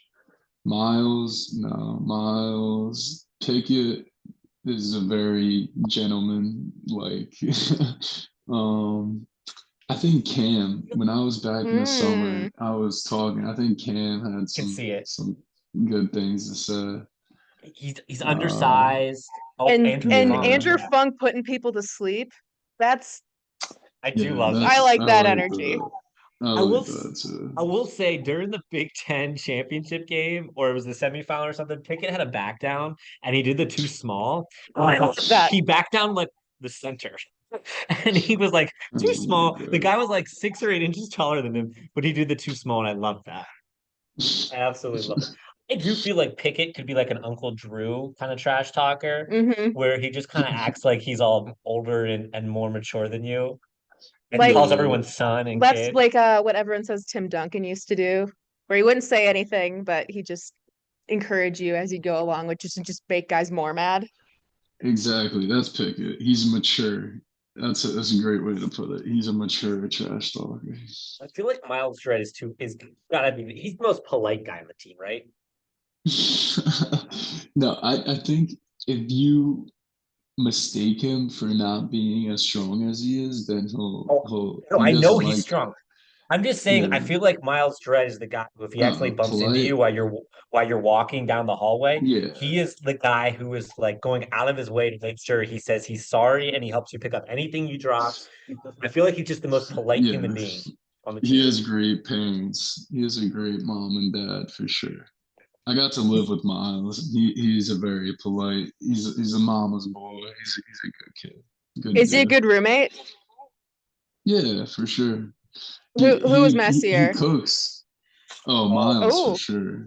Miles, no, Miles Pickett is a very gentleman like. I think Cam, when I was back in the summer, I was talking. I think Cam had Can see it. some good things to say. He's undersized. And Funk. Andrew Funk putting people to sleep. That's I do love that. I like that energy. I will like that too. I will say during the Big Ten championship game, or it was the semifinal or something, Pickett had a back down and he did the too small. that. He backed down like the center. And he was like too Oh small. my The God. guy was like 6 or 8 inches taller than him, but he did the too small, and I love that. I absolutely love it. I do feel like Pickett could be like an Uncle Drew kind of trash talker, Mhm. where he just kind of acts like he's all older and more mature than you. And Like- calls everyone son and That's kid. like what everyone says Tim Duncan used to do, where he wouldn't say anything, but he just encourage you as you go along, which is to just make guys more mad. Exactly. That's Pickett. He's mature. That's a great way to put it. He's a mature trash talker. I feel like Miles Dredd is gotta be he's the most polite guy on the team, right? No, I think if you mistake him for not being as strong as he is, then No, he I know doesn't he's like strong. I'm just saying, I Yeah. feel like Miles Dredd is the guy who, if he actually bumps into polite. you while you're walking down the hallway, Yeah. he is the guy who is like going out of his way to make sure he says he's sorry and he helps you pick up anything you drop. I feel like he's just the most polite Yeah. human being on the He team. has great parents. He has a great mom and dad for sure. I got to live with Miles. He's a very polite. He's a mama's boy. He's a good kid. Good Is he a dude. good roommate? Yeah, for sure. Who was He messier? cooks. Oh, Miles Oh. for sure.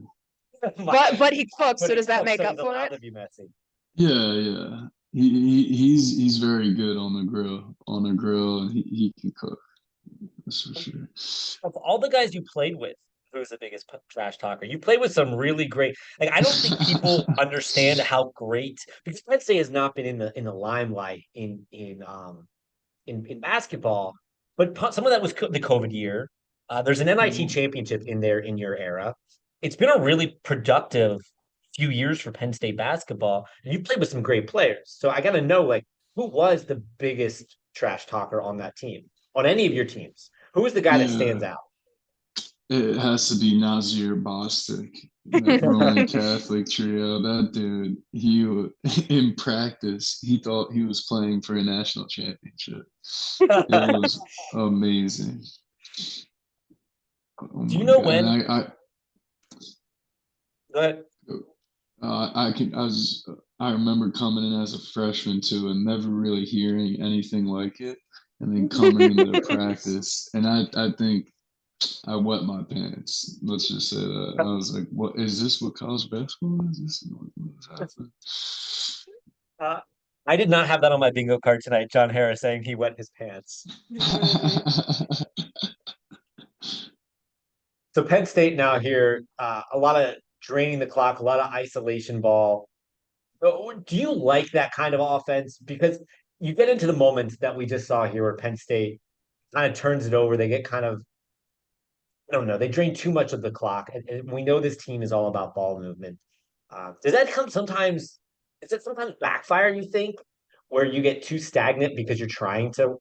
But he cooks, so But does that he's make up also for allowed it? to be messy. Yeah. He's very good on the grill. And he can cook. That's for sure. Of all the guys you played with, who's the biggest trash talker? You played with some really great. Like I don't think people understand how great because Penn State has not been in the limelight in basketball, but some of that was the COVID year. There's an NIT championship in there in your era. It's been a really productive few years for Penn State basketball, and you played with some great players. So I got to know, like, who was the biggest trash talker on that team, on any of your teams? Who was the guy that stands out? It has to be Nazir Bostic, that Roman Catholic trio. That dude, in practice, he thought he was playing for a national championship. It was amazing. Oh Do you my know God. when? And Go ahead. I remember coming in as a freshman too, and never really hearing anything like it, and then coming into the practice, and I think I wet my pants. Let's just say that. I was like, "What is this? What college basketball is? This what's happening?" I did not have that on my bingo card tonight. John Harrar saying he wet his pants. So Penn State now here, a lot of draining the clock, a lot of isolation ball. Do you like that kind of offense? Because you get into the moments that we just saw here where Penn State kind of turns it over. They get kind of, I don't know, they drain too much of the clock. And we know this team is all about ball movement. Does that come sometimes, does it sometimes backfire, you think, where you get too stagnant because you're trying to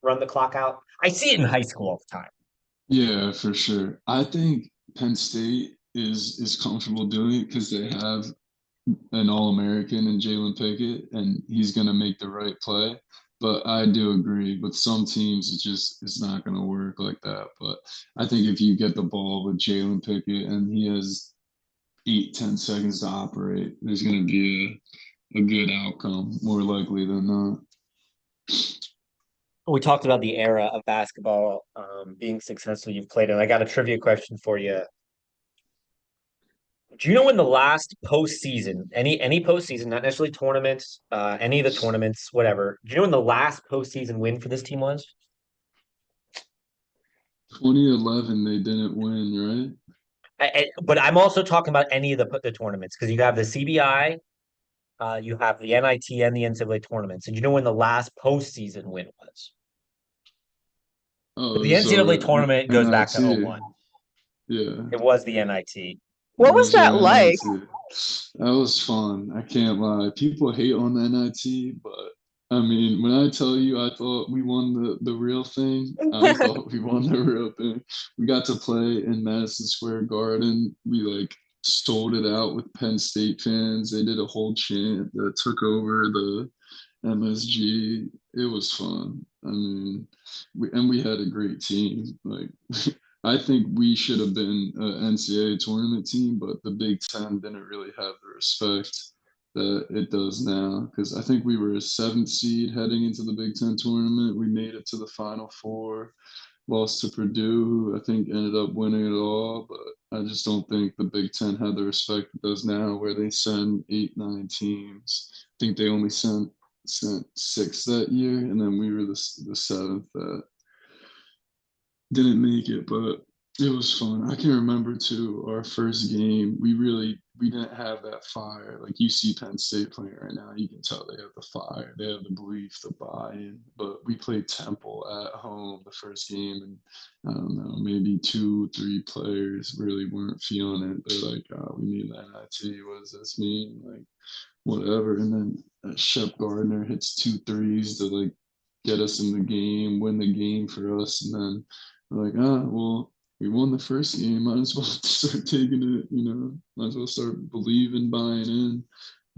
run the clock out? I see it in high school all the time. Yeah, for sure. I think Penn State is comfortable doing it because they have an All-American in Jalen Pickett, and he's going to make the right play. But I do agree with some teams, it's not going to work like that. But I think if you get the ball with Jalen Pickett and he has 8-10 seconds to operate, there's going to be a good outcome, more likely than not. We talked about the era of basketball being successful you've played in. I got a trivia question for you. Do you know when the last postseason, any postseason, not necessarily tournaments, any of the tournaments, whatever? Do you know when the last postseason win for this team was? 2011, they didn't win, right? But I'm also talking about any of the tournaments because you have the CBI, you have the NIT and the NCAA tournaments. And do you know when the last postseason win was? Oh, The NCAA so tournament goes back to NIT. 01. Yeah. It was the NIT. What was that like? NIT. That was fun. I can't lie. People hate on the NIT, but I mean, when I tell you I thought we won the real thing, I thought we won the real thing. We got to play in Madison Square Garden. We like sold it out with Penn State fans. They did a whole chant that took over the MSG. It was fun. I mean, we had a great team. Like I think we should have been an NCAA tournament team, but the Big Ten didn't really have the respect that it does now. Because I think we were a 7th seed heading into the Big Ten tournament. We made it to the Final Four, lost to Purdue, who I think ended up winning it all. But I just don't think the Big Ten had the respect it does now, where they send 8, 9 teams. I think they only sent 6 that year, and then we were the 7th that didn't make it, but it was fun. I can remember too, our first game, we didn't have that fire. Like you see Penn State playing right now, you can tell they have the fire, they have the belief, the buy-in. But we played Temple at home the first game, and I don't know, maybe 2, 3 players really weren't feeling it. They're like, oh, we need the NIT. What does this mean? Like, whatever. And then Shep Gardner hits 2 threes to like get us in the game, win the game for us, and then we're like, well, we won the first game. Might as well start taking it, might as well start believing, buying in.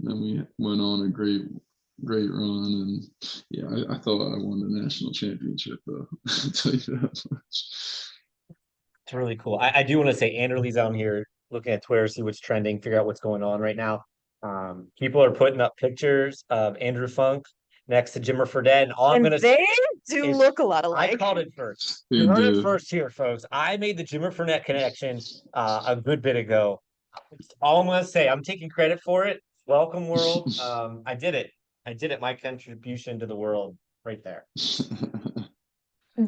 And then we went on a great run. And yeah, I thought I won the national championship, though. I'll tell you that much. It's really cool. I do want to say Anderley's on here looking at Twitter, see what's trending, figure out what's going on right now. People are putting up pictures of Andrew Funk next to Jimmer Fredette, and all I'm And gonna they say do is look a lot I alike. called it first. They You heard it do. first here, folks. I made the Jimmer Fredette connection a good bit ago. All I'm gonna say, I'm taking credit for it. Welcome, world. I did it. My contribution to the world right there.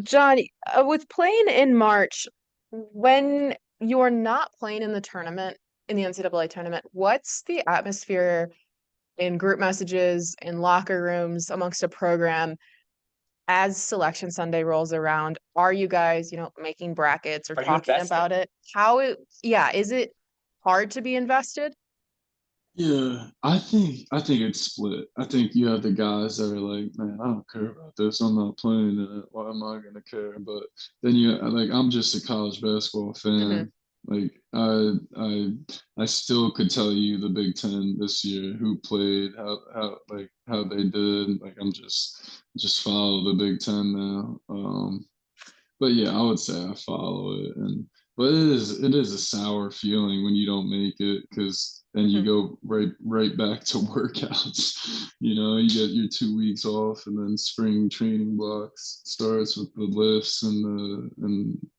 John, with playing in March, when you're not playing in the tournament, in the NCAA tournament, what's the atmosphere in group messages, in locker rooms, amongst a program as Selection Sunday rolls around? Are you guys, making brackets or Are you talking invested? about it? Is it hard to be invested? Yeah, I think it's split. I think you have the guys that are like, man, I don't care about this. I'm not playing in it. Why am I gonna care? But then I'm just a college basketball fan. Like I still could tell you the Big Ten this year, who played, how they did. Like I'm just follow the Big Ten now. But yeah, I would say I follow it, but it is a sour feeling when you don't make it, because then you go right back to workouts. You get your 2 weeks off, and then spring training blocks starts with the lifts and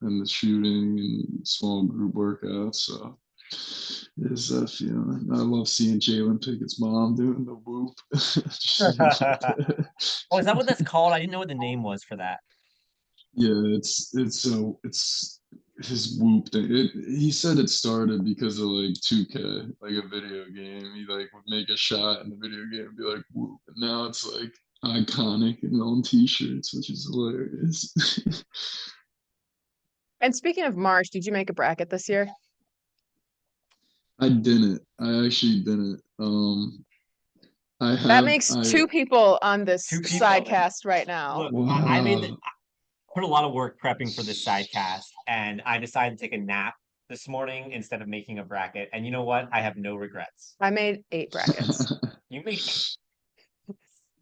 the shooting and small group workouts. So it is that feeling. I love seeing Jalen Pickett's mom doing the whoop. Oh, is that what that's called? I didn't know what the name was for that. Yeah, it's his whoop thing. He said it started because of like 2K, like a video game. He like would make a shot in the video game and be like whoop. And now it's like iconic and on t-shirts, which is hilarious. And speaking of March, did you make a bracket this year? I didn't. I actually didn't. That makes 2 people on this 2 people. sidecast right now. Look, Wow. I put a lot of work prepping for this sidecast, and I decided to take a nap this morning instead of making a bracket. And you know what? I have no regrets. I made 8 brackets. You made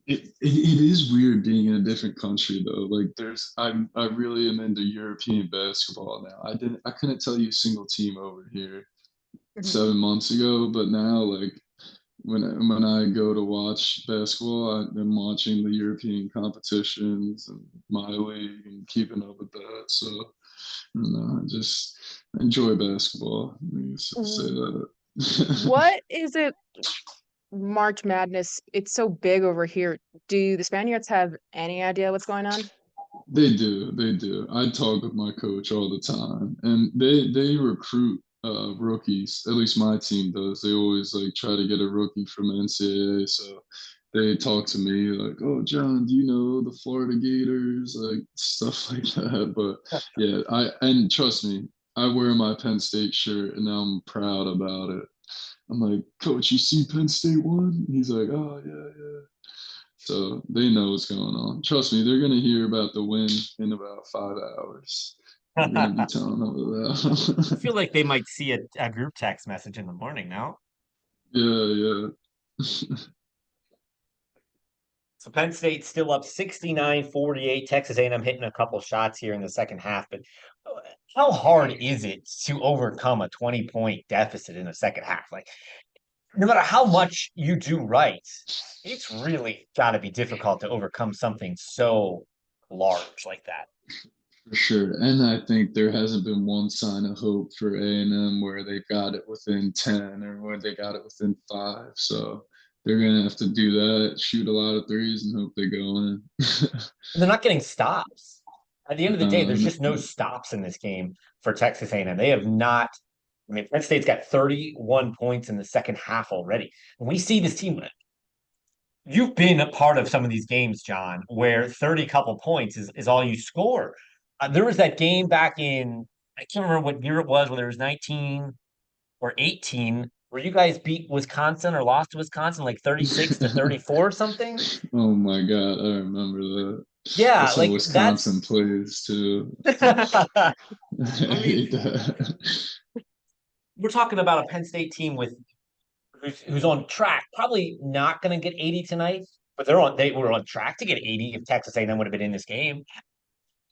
It is weird being in a different country though. Like I really am into European basketball now. I couldn't tell you a single team over here Mhm. 7 months ago, but now like when I go to watch basketball, I'm watching the European competitions and my league and keeping up with that. So I just enjoy basketball. Let me just say that. What is it? March Madness, it's so big over here. Do the Spaniards have any idea what's going on? They do. I talk with my coach all the time, and they recruit rookies. At least my team does. They always like try to get a rookie from NCAA. So they talk to me like, "Oh, John, do you know the Florida Gators?" Like stuff like that. But yeah, and trust me, I wear my Penn State shirt, and I'm proud about it. I'm like, Coach, you see Penn State won? He's like, oh yeah. So they know what's going on. Trust me, they're gonna hear about the win in about 5 hours. I'm gonna be telling them about I feel like they might see a group text message in the morning now. Yeah. So Penn State still up 69-48. Texas A&M hitting a couple shots here in the second half. But how hard is it to overcome a 20-point deficit in the second half? Like, no matter how much you do right, it's really got to be difficult to overcome something so large like that. For sure. And I think there hasn't been one sign of hope for A&M where they got it within 10 or where they got it within 5. So they're gonna have to do that, shoot a lot of threes, and hope they go in. They're not getting stops. At the end of the day, there's Um, just no stops in this game for Texas A&M. They have not. I mean, Penn State's got 31 points in the second half already. When we see this team, you've been a part of some of these games, John, where 30 couple points is all you score. There was that game back in, I can't remember what year it was, whether it was 19 or 18, where you guys beat Wisconsin or lost to Wisconsin like 36-34 or something. Oh my God, I remember that. Yeah, That's how like Wisconsin that's. plays too. I I mean, hate that. we're talking about a Penn State team with who's on track, probably not going to get 80 tonight, but they were on track to get 80 if Texas A&M would have been in this game.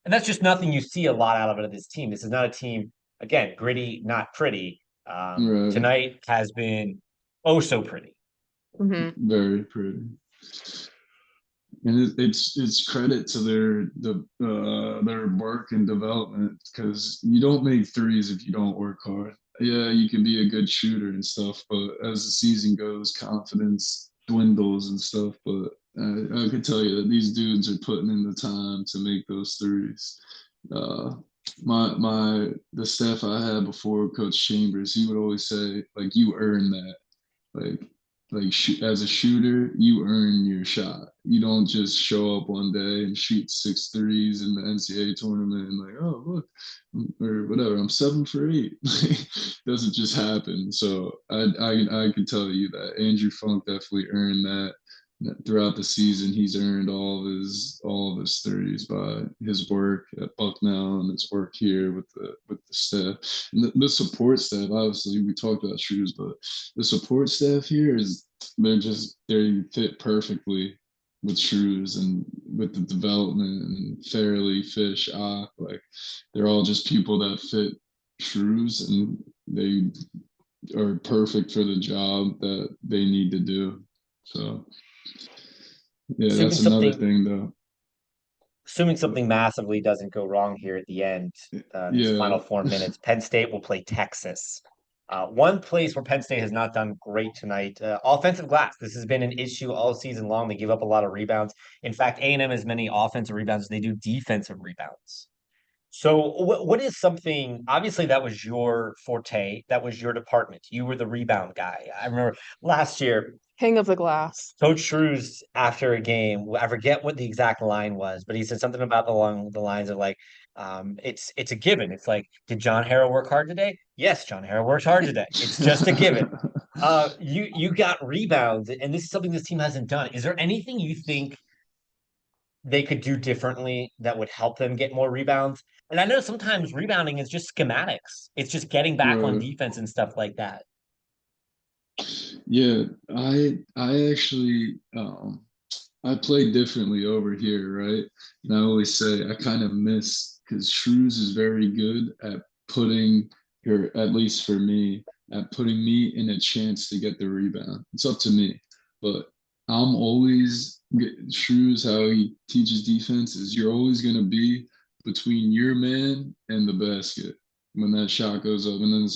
And that's just nothing you see a lot out of this team. This is not a team, again, gritty, not pretty. Right. Tonight has been oh so pretty. Hmm. Very pretty. And it's credit to their work and development because you don't make threes if you don't work hard. Yeah, you can be a good shooter and stuff, but as the season goes, confidence dwindles and stuff. But I can tell you that these dudes are putting in the time to make those threes. Uh, the staff I had before Coach Chambers, he would always say like, "You earn that." Like as a shooter, you earn your shot. You don't just show up one day and shoot 6 threes in the NCAA tournament and like, oh look, or whatever. I'm 7 for 8. Doesn't just happen. So I can tell you that Andrew Funk definitely earned that. Throughout the season, he's earned all of his threes by his work at Bucknell and his work here with the staff and the support staff. Obviously, we talked about Shrews, but the support staff here they fit perfectly with Shrews and with the development and Fairley, Fish, Ock. Like they're all just people that fit Shrews and they are perfect for the job that they need to do. So yeah, Assuming that's another something, thing though. assuming something massively doesn't go wrong here at the end, these Yeah. final 4 minutes, Penn State will play Texas. One place where Penn State has not done great tonight, offensive glass. This has been an issue all season long. They give up a lot of rebounds. In fact, A&M has many offensive rebounds as they do defensive rebounds. So what is something, obviously that was your forte, that was your department. You were the rebound guy. I remember last year, King of the glass. Coach Shrews after a game, I forget what the exact line was, but he said something about along the lines of like, it's a given. It's like, did John Harrar work hard today? Yes, John Harrar worked hard today. It's just a given. You got rebounds, and this is something this team hasn't done. Is there anything you think they could do differently that would help them get more rebounds? And I know sometimes rebounding is just schematics. It's just getting back on Right. defense and stuff like that. Yeah, I actually I play differently over here, right? And I always say I kind of miss because Shrews is very good at putting her, at least for me, at putting me in a chance to get the rebound. It's up to me, but I'm always Shrews. How he teaches defense is you're always going to be between your man and the basket when that shot goes up, and then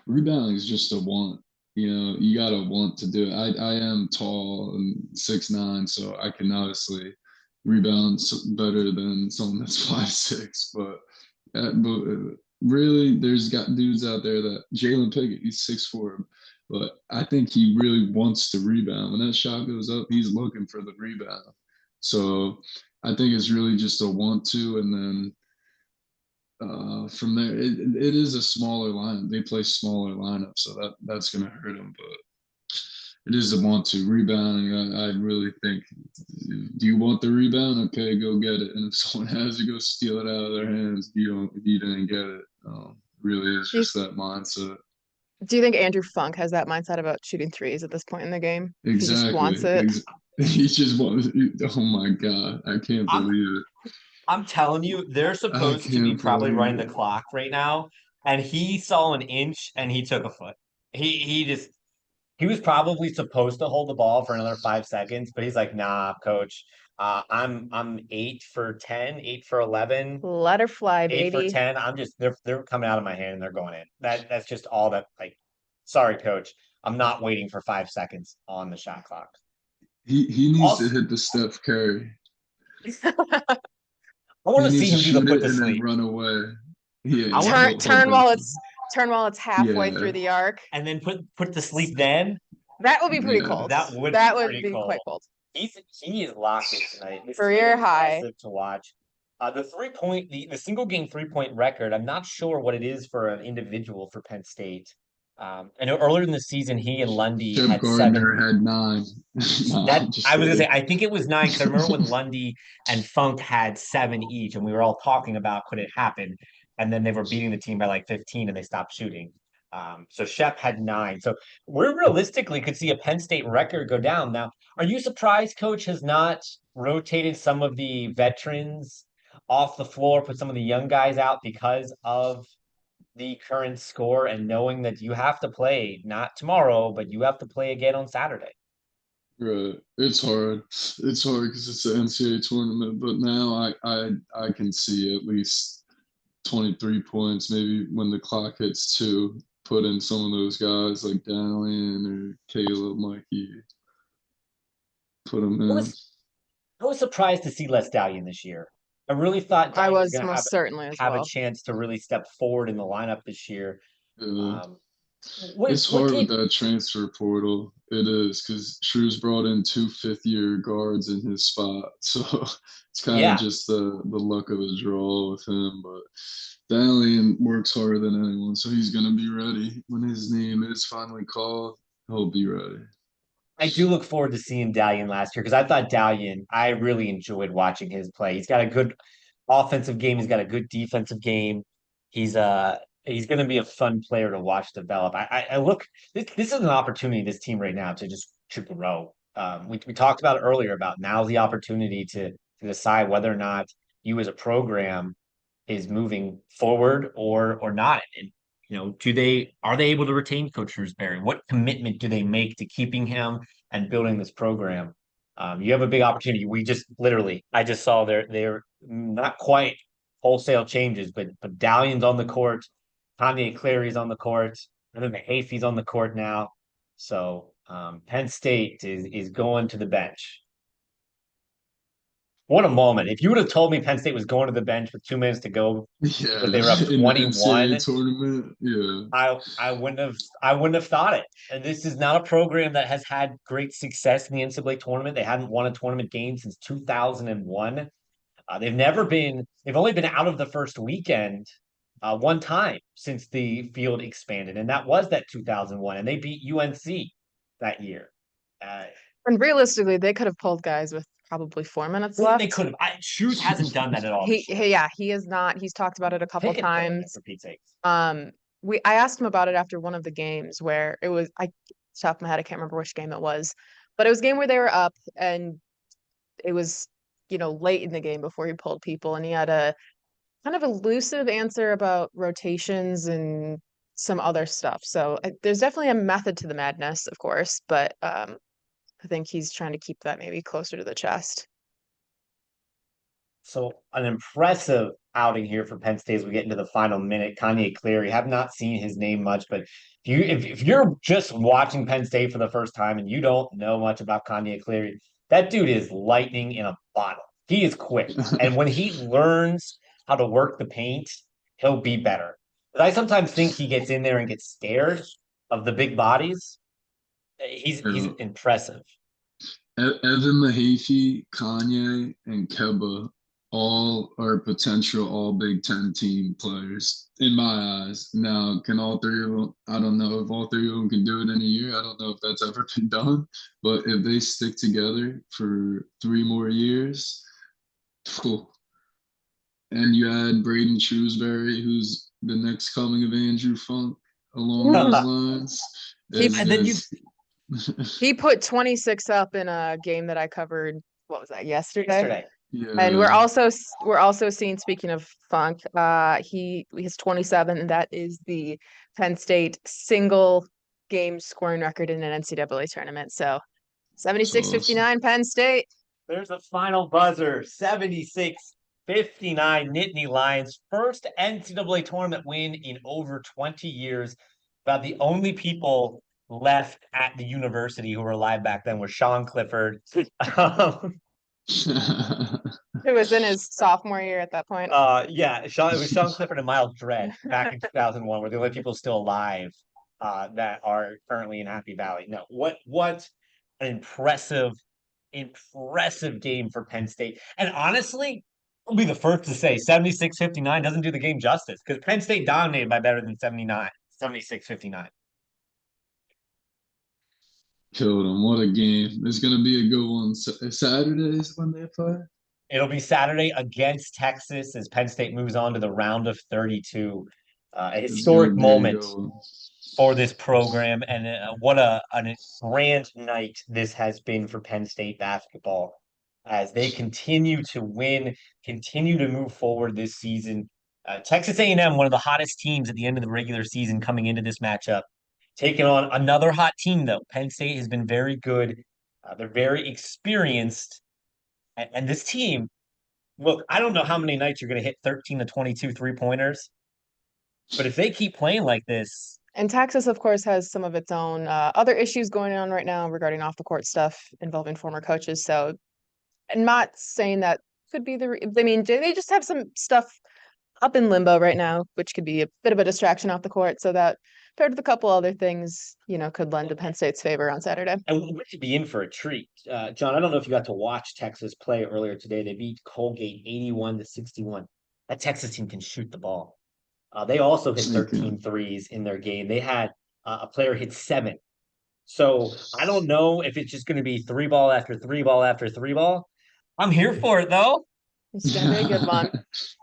rebounding is just a want. You gotta want to do it. I am tall and 6'9", so I can obviously rebound better than someone that's 5'6". But really, there's got dudes out there that Jalen Pickett, he's 6'4", but I think he really wants to rebound. When that shot goes up, he's looking for the rebound. So I think it's really just a want to, and then from there, it is a smaller lineup. They play smaller lineup, so that's going to hurt them. But it is a want to rebounding. I really think, do you want the rebound? Okay, go get it. And if someone has to go steal it out of their hands, if you didn't get it, really is just that mindset. Do you think Andrew Funk has that mindset about shooting threes at this point in the game? He just Exactly. wants it. He just wants. Oh my God, I can't believe it. I'm telling you, they're supposed to be probably running the clock right now, and he saw an inch and he took a foot. He was probably supposed to hold the ball for another 5 seconds, but he's like, nah, coach. I'm 8 for 10, 8 for 11, Let her fly, 8 for baby. 10. They're coming out of my hand and they're going in. That's just all that. Like, sorry, coach. I'm not waiting for 5 seconds on the shot clock. He needs to hit the Steph Curry. I want to see him do the put to and sleep. Then run away. Yeah. Turn while it's halfway through the arc, and then put to sleep. Then that would be pretty cold. That would be cold. quite cold. He is locked in tonight. This Career high to watch. The 3-point, the single game 3-point record. I'm not sure what it is for an individual for Penn State. I know earlier in the season, he and Lundy had Gardner 7. had 9. I was gonna say, I think it was 9 because I remember when Lundy and Funk had 7 each, and we were all talking about could it happen, and then they were beating the team by like 15, and they stopped shooting. So Shep had 9. So we realistically could see a Penn State record go down. Now, are you surprised Coach has not rotated some of the veterans off the floor, put some of the young guys out because of the current score and knowing that you have to play not tomorrow, but you have to play again on Saturday? Right. It's hard. It's hard because it's the NCAA tournament. But now I can see at least 23 points, maybe when the clock hits 2, put in some of those guys like Dalian or Caleb, Mikey. Put them in. I was surprised to see Les Dalian this year. I really thought I was most certainly have a chance to really step forward in the lineup this year. It's hard with that transfer portal. It is because Shrews brought in 2 fifth-year guards in his spot, so it's kind of just the luck of the draw with him. But Dalian works harder than anyone, so he's gonna be ready when his name is finally called. He'll be ready. I do look forward to seeing Dalian last year because I thought Dalian, I really enjoyed watching his play. He's got a good offensive game. He's got a good defensive game. He's going to be a fun player to watch develop. I look, this is an opportunity, this team right now, to grow. We talked about it earlier about now's the opportunity to decide whether or not you as a program is moving forward or not. And are they able to retain Coach Shrewsberry? What commitment do they make to keeping him and building this program? You have a big opportunity. I just saw they're not quite wholesale changes, but Dalian's on the court, Kanye Clary's on the court, and then the Hayfie's on the court now. So Penn State is going to the bench. What a moment. If you would have told me Penn State was going to the bench with 2 minutes to go, but they were up 21, tournament, I wouldn't have thought it. And this is not a program that has had great success in the NCAA tournament. They hadn't won a tournament game since 2001. They've only been out of the first weekend one time since the field expanded, and that was that 2001, and they beat UNC that year. And realistically, they could have pulled guys with probably 4 minutes They left. could have. Shrews hasn't done that at all. He has not. He's talked about it a couple times. For Pete's sake. I asked him about it after one of the games where it was, top of my head, I can't remember which game it was, but it was a game where they were up and it was, late in the game before he pulled people, and he had a kind of elusive answer about rotations and some other stuff. So there's definitely a method to the madness, of course, but I think he's trying to keep that maybe closer to the chest. So an impressive outing here for Penn State as we get into the final minute. Kanye Cleary, have not seen his name much, but if you're just watching Penn State for the first time and you don't know much about Kanye Cleary, that dude is lightning in a bottle. He is quick. And when he learns how to work the paint, he'll be better. But I sometimes think he gets in there and gets scared of the big bodies. He's impressive. Evan Mahaffey, Kanye, and Keba all are potential all Big Ten team players in my eyes. Now, can all three of them? I don't know if all three of them can do it in a year. I don't know if that's ever been done. But if they stick together for 3 more years, cool. And you add Braden Shrewsberry, who's the next coming of Andrew Funk, along those lines. He put 26 up in a game that I covered. What was that, yesterday? Yeah. And we're also seeing, speaking of Funk, he has 27, and that is the Penn State single game scoring record in an NCAA tournament. So 76-59 Penn State. There's a final buzzer. 76-59 Nittany Lions, first NCAA tournament win in over 20 years. About the only people left at the university who were alive back then was Sean Clifford. Who was in his sophomore year at that point. Yeah, it was Sean Clifford and Miles Dredd back in 2001 were the only people still alive that are currently in Happy Valley. No, what an impressive game for Penn State. And honestly, I'll be the first to say 76-59 doesn't do the game justice because Penn State dominated by better than 76-59. Killed them. What a game. There's going to be a good one. Saturdays when they play? It'll be Saturday against Texas as Penn State moves on to the round of 32. A historic moment for this program. And what a grand night this has been for Penn State basketball as they continue to win, continue to move forward this season. Texas A&M, one of the hottest teams at the end of the regular season coming into this matchup. Taking on another hot team, though. Penn State has been very good. They're very experienced. And this team, look, I don't know how many nights you're going to hit 13 to 22 3-pointers. But if they keep playing like this. And Texas, of course, has some of its own other issues going on right now regarding off-the-court stuff involving former coaches. So I'm not saying that could be they just have some stuff up in limbo right now, which could be a bit of a distraction off the court. So that paired with a couple other things, could lend to Penn State's favor on Saturday. And we should be in for a treat. John, I don't know if you got to watch Texas play earlier today. They beat Colgate 81-61. That Texas team can shoot the ball. They also hit 13 threes in their game. They had a player hit 7. So I don't know if it's just going to be 3-ball after 3-ball after 3-ball. I'm here for it, though. It's going to be a good one.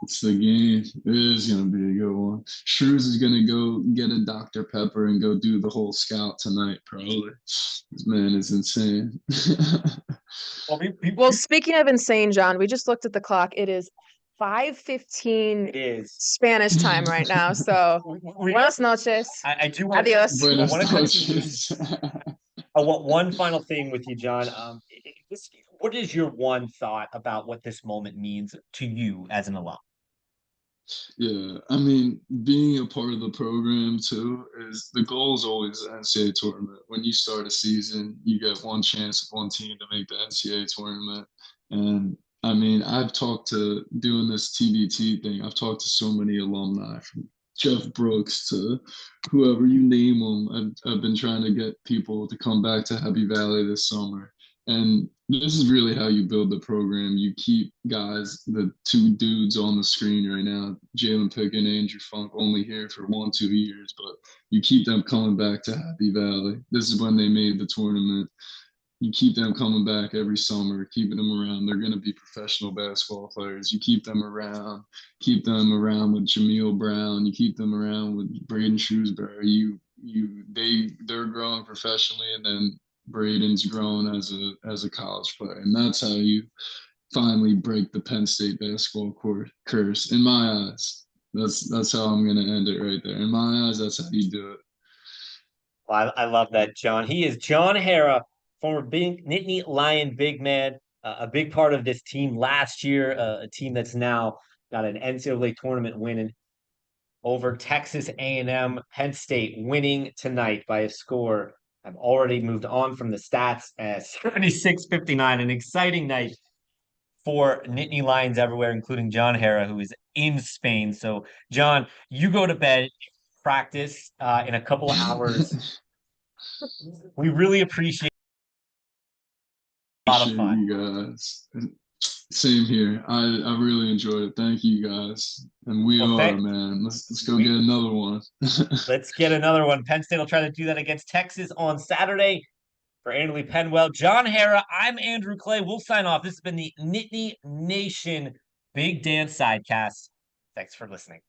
It's the game. It is going to be a good one. Shrews is going to go get a Dr. Pepper and go do the whole scout tonight, probably. This man is insane. Well, speaking of insane, John, we just looked at the clock. It is 5:15 Spanish time right now. So, buenas noches. I do want Adios. I want one final thing with you, John. What is your one thought about what this moment means to you as an alum? Yeah, I mean, being a part of the program too is the goal is always the NCAA tournament. When you start a season, you get one chance of one team to make the NCAA tournament. And I mean, I've talked to doing this TBT thing. I've talked to so many alumni from Jeff Brooks to whoever you name them. I've been trying to get people to come back to Happy Valley this summer. And this is really how you build the program. You keep guys, the 2 dudes on the screen right now, Jalen Pickett and Andrew Funk, only here for 1-2 years, but you keep them coming back to Happy Valley. This is when they made the tournament. you keep them coming back every summer, keeping them around. They're going to be professional basketball players. You keep them around with Jameel Brown. You keep them around with Braden Shrewsberry. They're growing professionally, and then Braden's grown as a college player, and that's how you finally break the Penn State basketball curse. In my eyes, that's how I'm going to end it right there. In my eyes, that's how you do it. Well, I love that, John. He is John Harrar, former Nittany Lion big man, a big part of this team last year, a team that's now got an NCAA tournament win over Texas A&M. Penn State winning tonight by a score. I've already moved on from the stats at 76-59, an exciting night for Nittany Lions everywhere, including John Harrar, who is in Spain. So, John, you go to bed, practice in a couple of hours. We really appreciate a lot of Appreciate fun. you guys. Same here. I really enjoyed it. Thank you guys. And man. Let's go get another one. Let's get another one. Penn State will try to do that against Texas on Saturday. For Anderley Penwell, John Harrar, I'm Andrew Clay. We'll sign off. This has been the Nittany Nation Big Dance Sidecast. Thanks for listening.